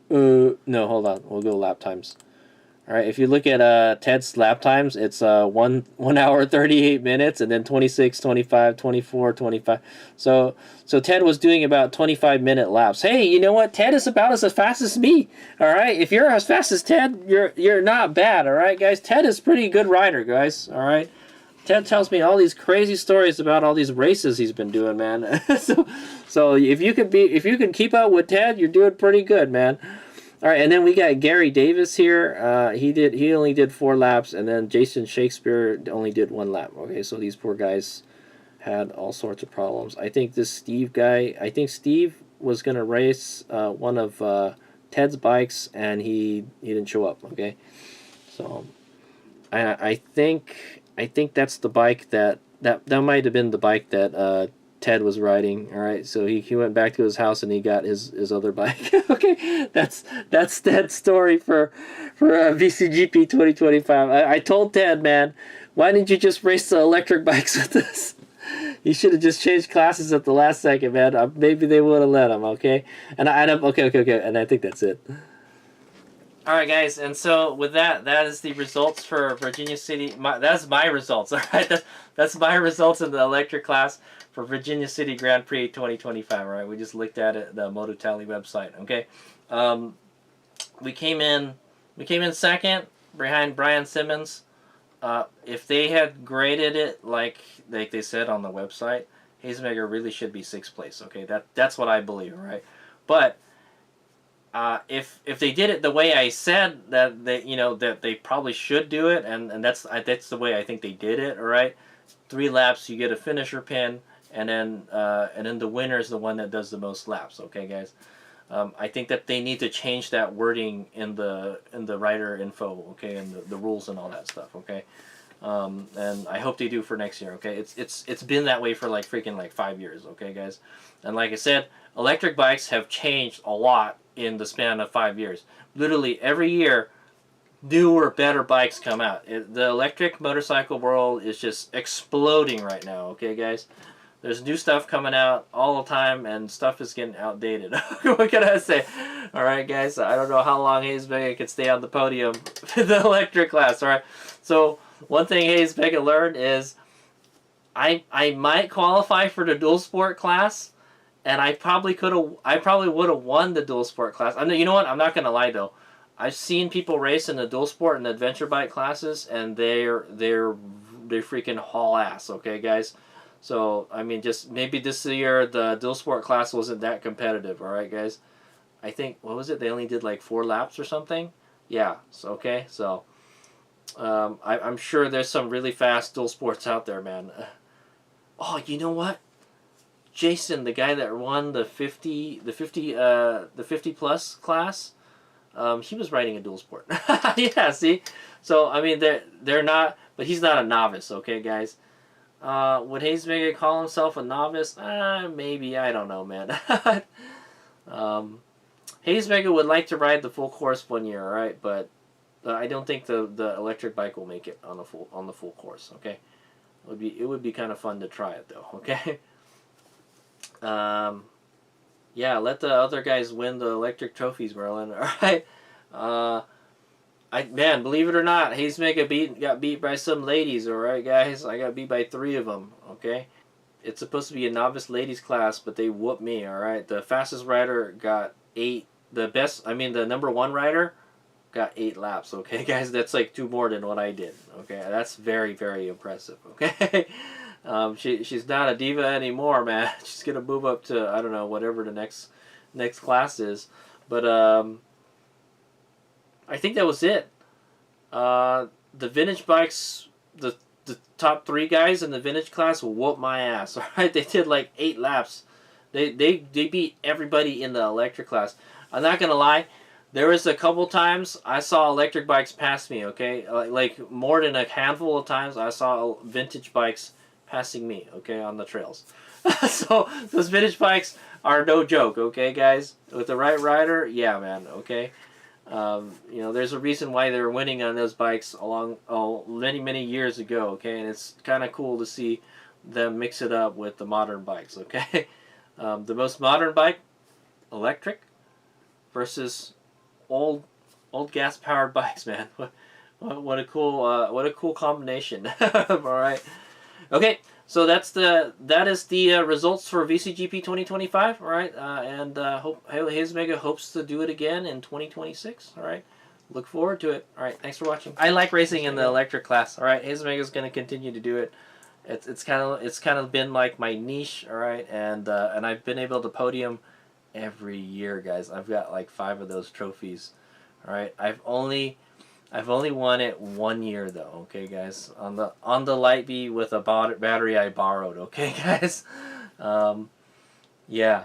No, hold on. We'll go lap times. All right, if you look at Ted's lap times, it's 1 hour 38 minutes, and then 26, 25, 24, 25. So Ted was doing about 25-minute laps. Hey, you know what? Ted is about as fast as me. All right, if you're as fast as Ted, you're not bad. All right, guys. Ted is a pretty good rider, guys. All right. Ted tells me all these crazy stories about all these races he's been doing, man. so if you can keep up with Ted, you're doing pretty good, man. All right, and then we got Gary Davis here. He only did 4 laps, and then Jason Shakespeare only did 1 lap. Okay, so these poor guys had all sorts of problems. I think this Steve guy. I think Steve was gonna race one of Ted's bikes, and he didn't show up. Okay, so I think that's the bike that might have been the bike that Ted was riding. All right, so he went back to his house and he got his other bike. Okay, that's Ted's story for VCGP 2025. I told Ted, man, why didn't you just race the electric bikes with us? You should have just changed classes at the last second, man. Maybe they would have let him. Okay, and okay, and I think that's it. All right, guys, and so with that is the results for Virginia City. That's my results. All right, that's my results in the electric class for Virginia City Grand Prix 2025. All right, we just looked at it, the Moto Tally website. Okay, we came in second behind Brian Simmons. If they had graded it like they said on the website, Hazemaker really should be 6th place. Okay, that's what I believe. All right, but if they did it the way I said that they probably should do it, and that's the way I think they did it. All right, 3 laps, you get a finisher pin, and then the winner is the one that does the most laps. Okay, guys. I think that they need to change that wording in the rider info. Okay, and the rules and all that stuff. Okay. And I hope they do for next year. Okay, it's been that way for freaking 5 years. Okay, guys, and like I said, electric bikes have changed a lot in the span of 5 years. Literally every year, newer, better bikes come out. The electric motorcycle world is just exploding right now. Okay, guys, there's new stuff coming out all the time, and stuff is getting outdated. What can I say? All right, guys, I don't know how long Hazemaker can stay on the podium in the electric class. All right, so one thing Hazemaker learned is I might qualify for the dual sport class, and I probably would have won the dual sport class. You know what? I'm not gonna lie though. I've seen people race in the dual sport and adventure bike classes, and they're freaking haul ass. Okay, guys. So I mean, just maybe this year the dual sport class wasn't that competitive. All right, guys. I think what was it? They only did 4 laps or something. Yeah. So okay. So I'm sure there's some really fast dual sports out there, man. Oh, you know what? Jason, the guy that won the 50 plus class, he was riding a dual sport. Yeah, see? So I mean they're not, but he's not a novice, okay, guys? Would Hazemaker call himself a novice? Maybe, I don't know, man. Hazemaker would like to ride the full course one year, alright, but I don't think the electric bike will make it on the full course, okay? It would be kind of fun to try it though, okay? Yeah, let the other guys win the electric trophies, Merlin. All right. Man, believe it or not, Hazemaker got beat by some ladies. All right, guys, I got beat by 3 of them. Okay, it's supposed to be a novice ladies class, but they whooped me. All right, the fastest rider got 8. The number 1 rider got 8 laps. Okay, guys, that's 2 more than what I did. Okay, that's very, very impressive. Okay. She's not a diva anymore, man. She's gonna move up to, I don't know, whatever the next class is. But I think that was it. The vintage bikes, the top 3 guys in the vintage class whooped my ass. All right, they did 8 laps. They beat everybody in the electric class. I'm not gonna lie. There was a couple times I saw electric bikes pass me. Okay, more than a handful of times I saw vintage bikes passing me, okay, on the trails. So those vintage bikes are no joke, okay, guys? With the right rider, yeah, man, okay? There's a reason why they were winning on those bikes many years ago, okay? And it's kind of cool to see them mix it up with the modern bikes, okay? The most modern bike, electric, versus old old gas powered bikes, man. What a cool combination. All right. Okay, so that is the results for VCGP 2025. All right, and hope Hayes Mega hopes to do it again in 2026. All right, look forward to it. All right, thanks for watching. I like racing in the electric class. All right, Hayes Mega is going to continue to do it. It's kind of been like my niche. All right, and I've been able to podium every year, guys. I've got like 5 of those trophies. All right, I've only won it 1 year though, okay guys, on the Light Bee with a battery I borrowed, okay guys. Yeah,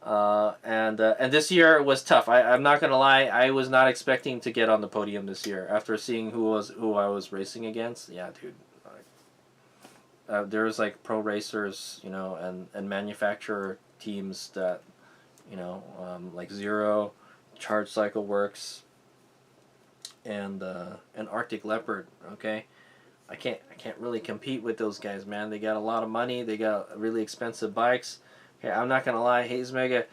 and this year was tough. I'm not gonna lie, I was not expecting to get on the podium this year after seeing who I was racing against. Yeah, dude, there was like pro racers, you know, and manufacturer teams that, you know, like Zero, Charge Cycle Works, and Arctic Leopard. Okay, I can't really compete with those guys, man. They got a lot of money. They got really expensive bikes. Okay, I'm not gonna lie, Hayes Mega,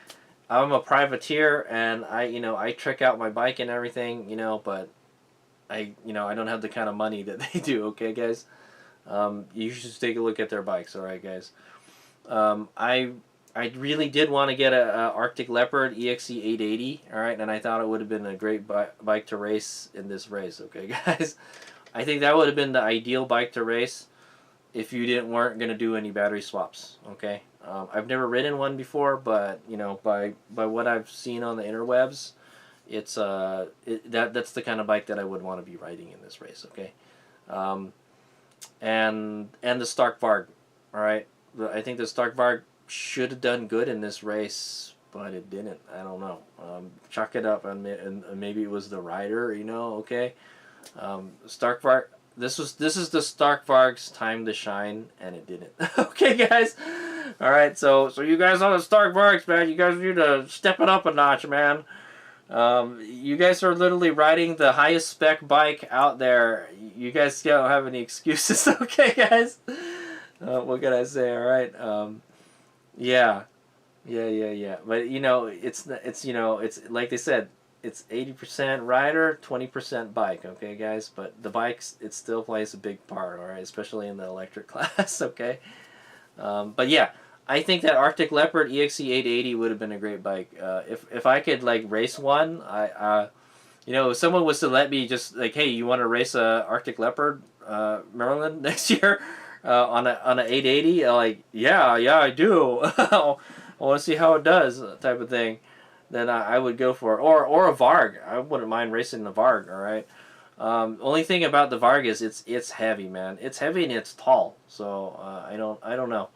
I'm a privateer, and I trick out my bike and everything, you know, but I don't have the kind of money that they do. Okay, guys, you should take a look at their bikes. All right, guys. I really did want to get a Arctic Leopard EXE 880, all right, and I thought it would have been a great bike to race in this race, okay, guys? I think that would have been the ideal bike to race if you weren't going to do any battery swaps, okay? I've never ridden one before, but, you know, by what I've seen on the interwebs, it's that's the kind of bike that I would want to be riding in this race, okay? And the Stark Varg, all right? I think the Stark Varg should have done good in this race, but it didn't. I don't know. Chalk it up, and maybe it was the rider, you know. Okay, Stark Varg. This is the Stark Varg's time to shine, and it didn't. Okay, guys. All right, so you guys on the Stark Vargs, man, you guys need to step it up a notch, man. You guys are literally riding the highest spec bike out there. You guys don't have any excuses. Okay, guys. What can I say? All right. Yeah. But you know, it's like they said, it's 80% rider, 20% bike. Okay, guys. But the bikes, it still plays a big part. All right, especially in the electric class. Okay. But yeah, I think that Arctic Leopard EXE 880 would have been a great bike. If I could like race one, you know, if someone was to let me just like, hey, you want to race a Arctic Leopard, Maryland next year? On a 880, like yeah, I do. I want to see how it does, type of thing. Then I would go for it. Or a Varg. I wouldn't mind racing the Varg. All right. Only thing about the Varg is it's heavy, man. It's heavy and it's tall. So I don't know.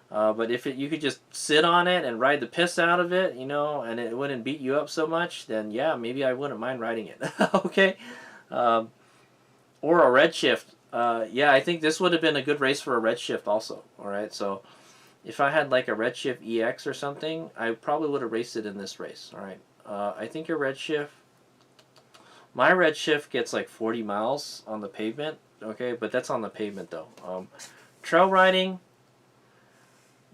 But if you could just sit on it and ride the piss out of it, you know, and it wouldn't beat you up so much, then yeah, maybe I wouldn't mind riding it. Okay. Or a Redshift. Yeah, I think this would have been a good race for a Redshift also. All right, so if I had like a Redshift EX or something, I probably would have raced it in this race. All right, I think your Redshift, my Redshift gets like 40 miles on the pavement. Okay, but that's on the pavement though. Trail riding,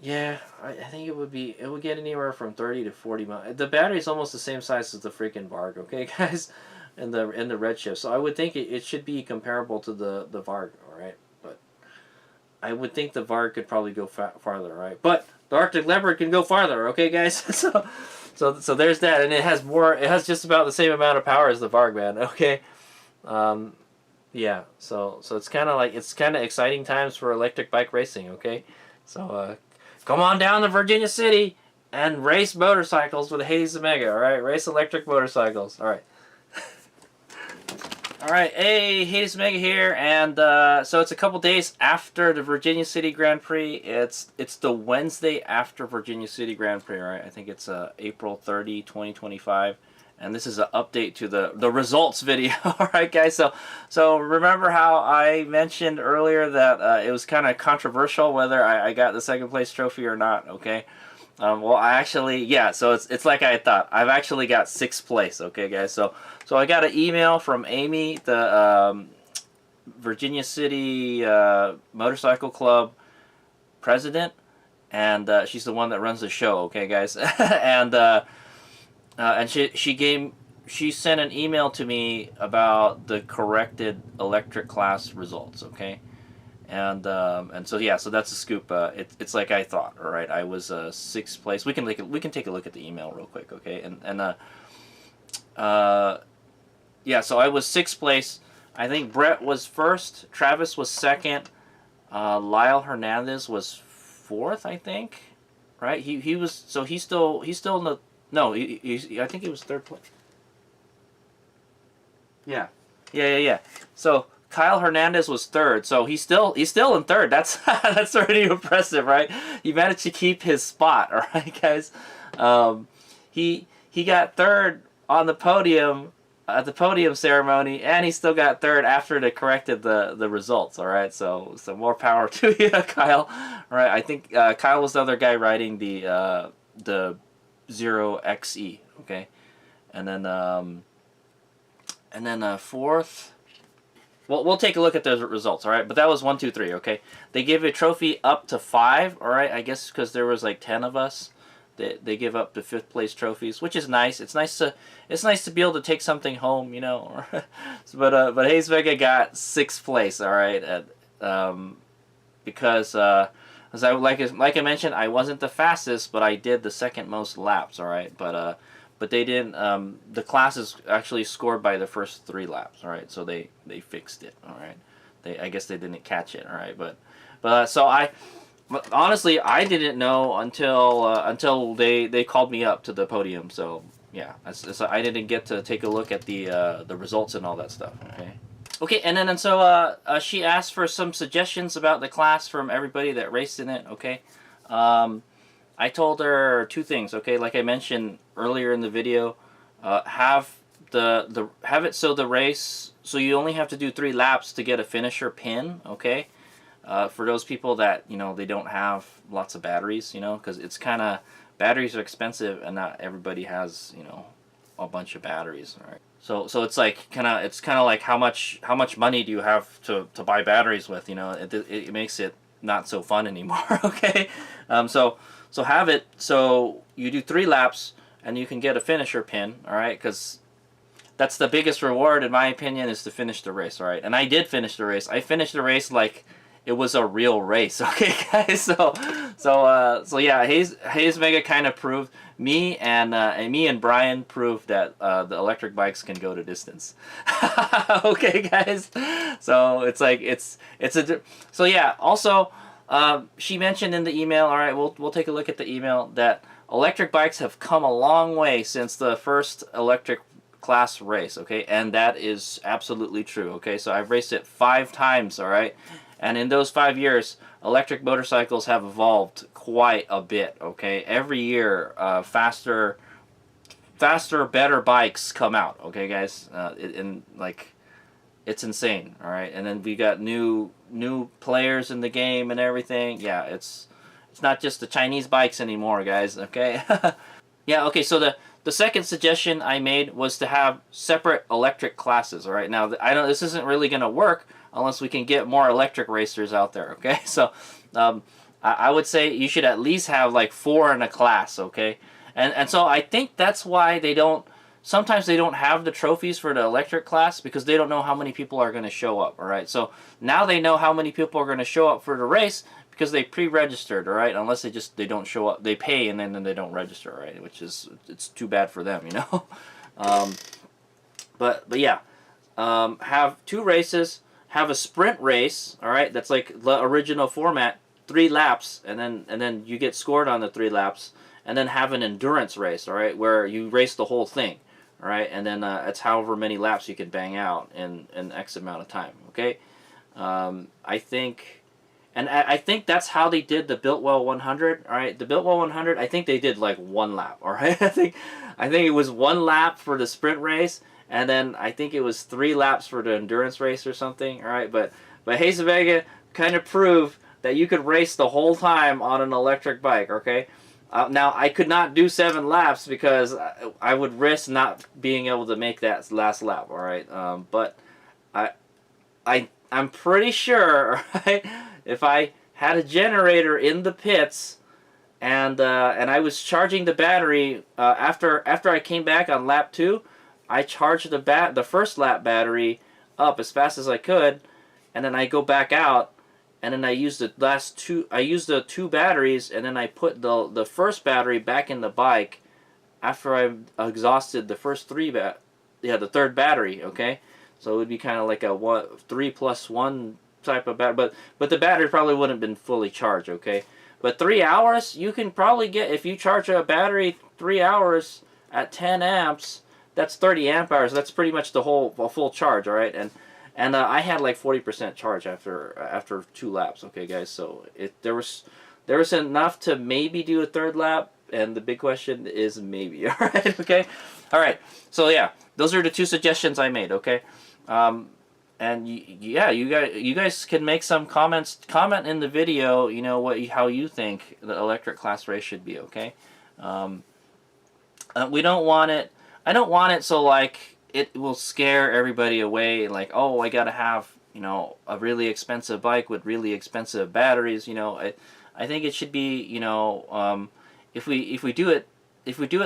yeah, I think it would get anywhere from 30 to 40 miles. The battery is almost the same size as the freaking Varg. Okay, guys. In the Redshift, so I would think it should be comparable to the Varg, all right. But I would think the Varg could probably go farther, all right. But the Arctic Leopard can go farther, okay, guys. so there's that, and it has more. It has just about the same amount of power as the Varg, man. Okay. Yeah. So it's kind of exciting times for electric bike racing. Okay. So come on down to Virginia City and race motorcycles with Hayes Omega. All right. Race electric motorcycles. All right. Alright, hey, Hades Mega here, and so it's a couple days after the Virginia City Grand Prix. It's the Wednesday after Virginia City Grand Prix, right? I think it's April 30, 2025, and this is an update to the results video. Alright, guys, so remember how I mentioned earlier that it was kind of controversial whether I got the second place trophy or not, okay? Well, I actually, yeah, so it's like I thought. I've actually got 6th place, okay, guys? So I got an email from Amy, the Virginia City Motorcycle Club president, and she's the one that runs the show, okay, guys? And she gave she sent an email to me about the corrected electric class results. Okay, and so yeah, so that's a scoop. It's like I thought. All right, I was sixth place. We can take a look at the email real quick. Okay, uh, yeah, so I was sixth place. I think Brett was first. Travis was second. Lyle Hernandez was fourth, I think. Right? He was, so he's still in the, no, I think he was third place. Yeah. So Kyle Hernandez was third, so he's still in third. That's that's already impressive, right? He managed to keep his spot. All right, guys. He got third on the podium at the podium ceremony, and he still got third after they corrected the results. All right, so more power to you, Kyle. All right, I think Kyle was the other guy riding the 0xe. Okay, and then fourth. Well, we'll take a look at those results, all right? But that was 1, 2, 3, okay? They give a trophy up to 5, all right? I guess because there was like 10 of us, they give up to 5th place trophies, which is nice. It's nice to be able to take something home, you know. But Hayes Vega got 6th place, all right? Because as like I mentioned, I wasn't the fastest, but I did the second most laps, all right? But they didn't. The class is actually scored by the first 3 laps. All right, so they fixed it. All right, I guess they didn't catch it. All right, but so honestly I didn't know until they called me up to the podium. So yeah, so I didn't get to take a look at the results and all that stuff. Okay, and so she asked for some suggestions about the class from everybody that raced in it. Okay. I told her 2 things, okay? Like I mentioned earlier in the video, have it so the race, so you only have to do 3 laps to get a finisher pin, okay? For those people that, you know, they don't have lots of batteries, you know, because it's kind of, batteries are expensive and not everybody has, you know, a bunch of batteries, all right? So it's like it's kind of like how much money do you have to buy batteries with, you know? It makes it not so fun anymore, okay? So have it so you do 3 laps and you can get a finisher pin, all right? Because that's the biggest reward, in my opinion, is to finish the race, all right? And I did finish the race. I finished the race like it was a real race, okay, guys? So yeah, Hayes Mega kind of proved, me and Brian proved that the electric bikes can go to distance. Okay, guys. So it's like so yeah. Also, she mentioned in the email. All right, we'll take a look at the email that electric bikes have come a long way since the first electric class race. Okay, and that is absolutely true. Okay, so I've raced it 5 times. All right. And in those 5 years, electric motorcycles have evolved quite a bit, okay? Every year, faster, better bikes come out, okay, guys? It's insane, all right? And then we got new players in the game and everything. Yeah, it's not just the Chinese bikes anymore, guys, okay? Yeah, okay, so the second suggestion I made was to have separate electric classes, all right? Now, this isn't really going to work unless we can get more electric racers out there, okay? So I would say you should at least have like 4 in a class, okay? And so I think that's why sometimes they don't have the trophies for the electric class, because they don't know how many people are going to show up, all right? So now they know how many people are going to show up for the race because they pre-registered, all right? Unless they don't show up, they pay and then they don't register, right? Which is, it's too bad for them, you know? But yeah, have 2 races. Have a sprint race, all right? That's like the original format, 3 laps, and then you get scored on the 3 laps, and then have an endurance race, all right, where you race the whole thing, all right, and then it's however many laps you can bang out in X amount of time, okay? I think that's how they did the Biltwell 100, all right? The Biltwell 100, I think they did like 1 lap, all right? I think it was 1 lap for the sprint race. And then I think it was 3 laps for the endurance race or something. All right, but Hayes Vega kind of proved that you could race the whole time on an electric bike. Okay, now I could not do 7 laps because I would risk not being able to make that last lap. All right, but I'm pretty sure, right, if I had a generator in the pits and I was charging the battery after I came back on lap 2. I charge the first lap battery up as fast as I could, and then I go back out, and then I use the last two. I use the two batteries, and then I put the first battery back in the bike after I've exhausted the first the third battery. Okay, so it would be kind of like a 3+1 type of battery, but the battery probably wouldn't have been fully charged. Okay, but 3 hours you can probably get, if you charge a battery 3 hours at 10 amps. That's 30 amp hours. That's pretty much a full charge. All right, and I had like 40% charge after 2 laps. Okay, guys, so there was enough to maybe do a third lap, and the big question is maybe. All right, okay, all right. So yeah, those are the 2 suggestions I made. Okay, and yeah, you guys can make some comments. Comment in the video. You know how you think the electric class race should be. Okay, we don't want it. I don't want it so like it will scare everybody away, like, oh, I gotta have, you know, a really expensive bike with really expensive batteries. You know, I think it should be, you know, if we do it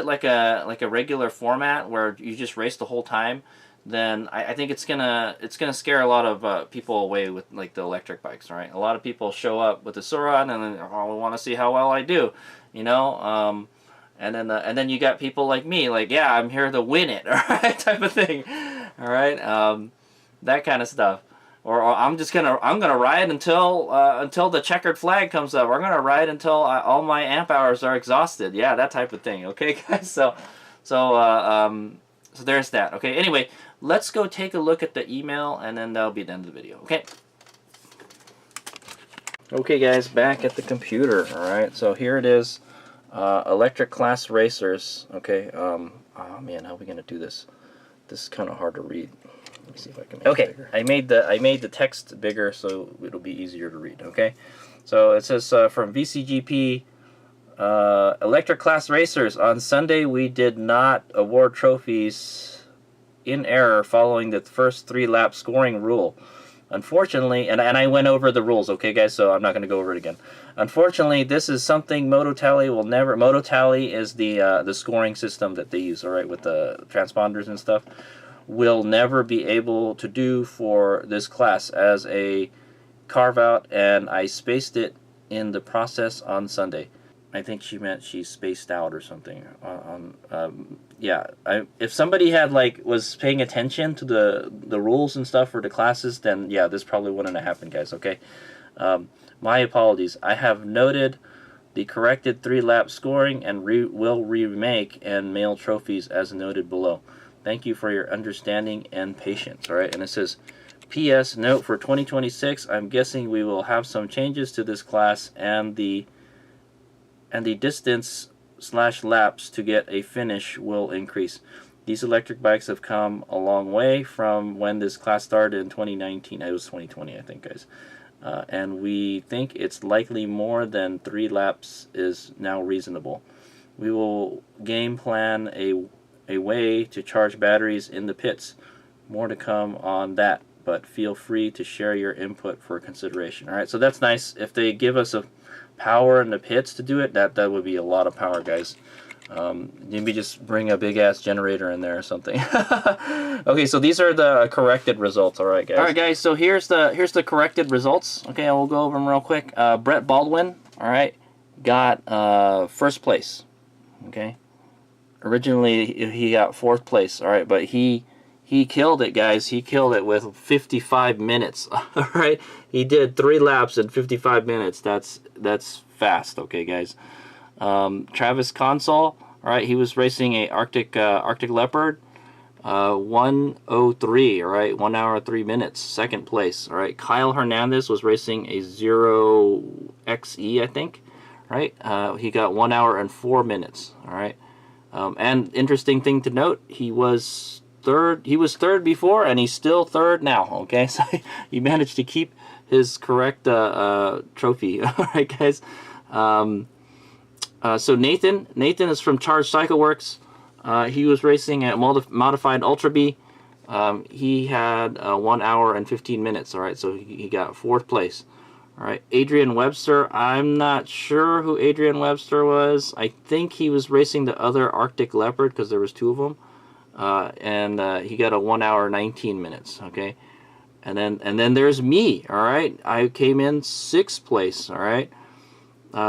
like a regular format where you just race the whole time, then I think it's gonna scare a lot of people away with like the electric bikes. Right? A lot of people show up with the Suran and then, oh, I want to see how well I do, you know. And then you got people like me, like, yeah, I'm here to win it, all right, type of thing, all right, that kind of stuff. Or I'm gonna ride until the checkered flag comes up. Or I'm gonna ride until all my amp hours are exhausted. Yeah, that type of thing. Okay, guys. So there's that. Okay. Anyway, let's go take a look at the email, and then that'll be the end of the video. Okay. Okay, guys, back at the computer. All right. So here it is. Electric class racers. Okay. Oh man, how are we gonna do this? This is kind of hard to read. Let me see if I can make it bigger. I made the text bigger so it'll be easier to read. Okay. So it says from VCGP, electric class racers. On Sunday we did not award trophies in error following the first 3 lap scoring rule. Unfortunately, and I went over the rules, okay, guys, so I'm not going to go over it again. Unfortunately, this is something MotoTally will never... MotoTally is the scoring system that they use, all right, with the transponders and stuff. Will never be able to do for this class as a carve-out, and I spaced it in the process on Sunday. I think she meant she spaced out or something. Yeah, if somebody had was paying attention to the rules and stuff for the classes, then yeah, this probably wouldn't have happened, guys. Okay, my apologies. I have noted the corrected 3-lap scoring and will remake and mail trophies as noted below. Thank you for your understanding and patience. All right, and it says, P.S. Note for 2026. I'm guessing we will have some changes to this class and the distance/laps to get a finish will increase. These electric bikes have come a long way from when this class started in 2019. It was 2020, I think, guys. And we think it's likely more than 3 laps is now reasonable. We will game plan a way to charge batteries in the pits. More to come on that, but feel free to share your input for consideration. All right, so that's nice. If they give us a power in the pits to do it, that would be a lot of power, guys. Maybe just bring a big ass generator in there or something. Okay, so these are the corrected results. All right, guys. All right, guys. So here's the corrected results. Okay, I will go over them real quick. Brett Baldwin, all right, got first place. Okay, originally he got 4th place. All right, but he killed it, guys. He killed it with 55 minutes. All right, he did 3 laps in 55 minutes. That's fast. Okay, guys. Travis Consol, all right, he was racing a Arctic Leopard, 1:03, all right, 1 hour 3 minutes, 2nd place. All right, Kyle Hernandez was racing a 0XE, I think, right? He got 1 hour and 4 minutes. All right, and interesting thing to note, he was third. He was third before, and he's still third now. Okay, so he managed to keep his correct trophy. All right, guys. So Nathan is from Charge Cycle Works. He was racing at modified Ultra B. He had 1 hour and 15 minutes. All right, so he got 4th place. All right, Adrian Webster. I'm not sure who Adrian Webster was. I think he was racing the other Arctic Leopard because there was 2 of them.
and he got a 1 hour 19 minutes. Okay, and then there's me. All right, I came in 6th place. All right,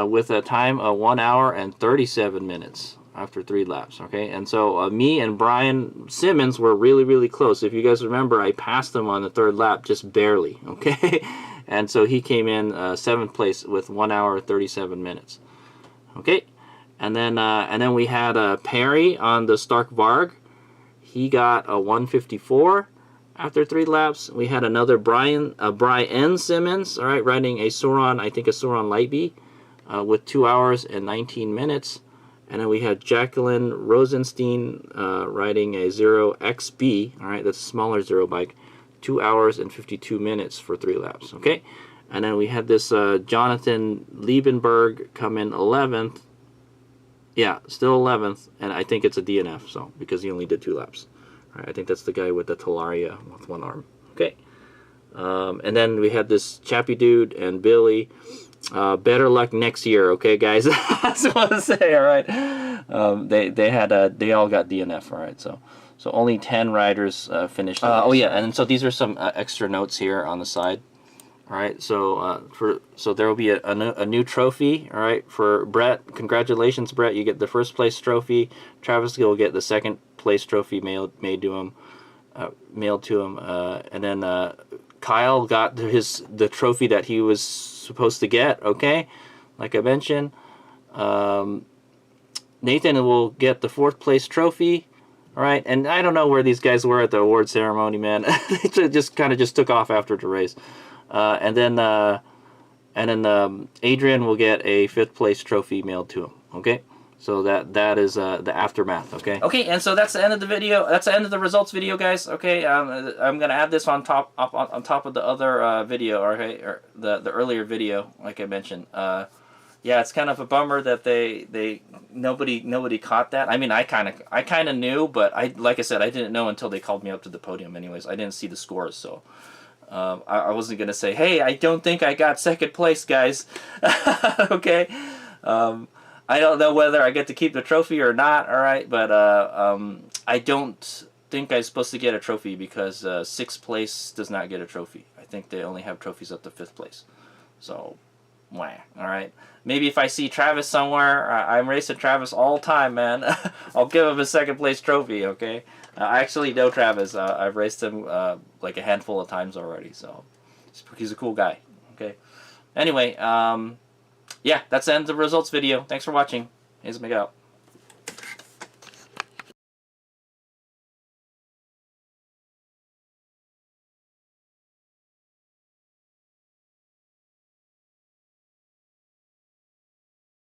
with a time of 1 hour and 37 minutes after 3 laps. Okay, and so me and Brian Simmons were really close. If you guys remember, I passed him on the 3rd lap just barely. Okay, and so he came in 7th place with 1 hour 37 minutes. Okay, and then we had Perry on the Stark Varg. He got a 154 after 3 laps. We had another Brian Simmons, all right, riding a Sauron, I think a Sauron Lightbee, with 2 hours and 19 minutes. And then we had Jacqueline Rosenstein riding a 0XB, all right, that's a smaller Zero bike, 2 hours and 52 minutes for 3 laps, okay? And then we had this Jonathan Liebenberg come in 11th. Yeah, still 11th, and I think it's a DNF, so, because he only did 2 laps. All right, I think that's the guy with the Talaria with 1 arm, okay? And then we had this Chappie Dude and Billy. Better luck next year, okay, guys? That's what I want to say. All right. They all got DNF. All right. So only 10 riders finished. Oh yeah, and so these are some extra notes here on the side. All right. So so there will be a new trophy. All right, for Brett. Congratulations, Brett. You get the 1st place trophy. Travis will get the 2nd place trophy mailed to him. And then Kyle got the trophy that he was supposed to get, okay, like I mentioned. Nathan will get the 4th place trophy, all right, and I don't know where these guys were at the award ceremony, man. They just kind of just took off after the race. And then Adrian will get a 5th place trophy mailed to him, okay. So that is the aftermath, okay? Okay, and so that's the end of the video. That's the end of the results video, guys. Okay, I'm gonna add this on top of the other video, okay, or the earlier video, like I mentioned. Yeah, it's kind of a bummer that nobody caught that. I mean, I kind of knew, but like I said, I didn't know until they called me up to the podium. Anyways, I didn't see the scores, so I wasn't gonna say, hey, I don't think I got 2nd place, guys. Okay. I don't know whether I get to keep the trophy or not, all right, but I don't think I'm supposed to get a trophy because 6th place does not get a trophy. I think they only have trophies up to 5th place. So, wah, all right. Maybe if I see Travis somewhere, I'm racing Travis all the time, man. I'll give him a 2nd place trophy, okay? I actually know Travis. I've raced him like a handful of times already, so he's a cool guy, okay? Anyway, yeah, that's the end of the results video. Thanks for watching. Here's Miguel.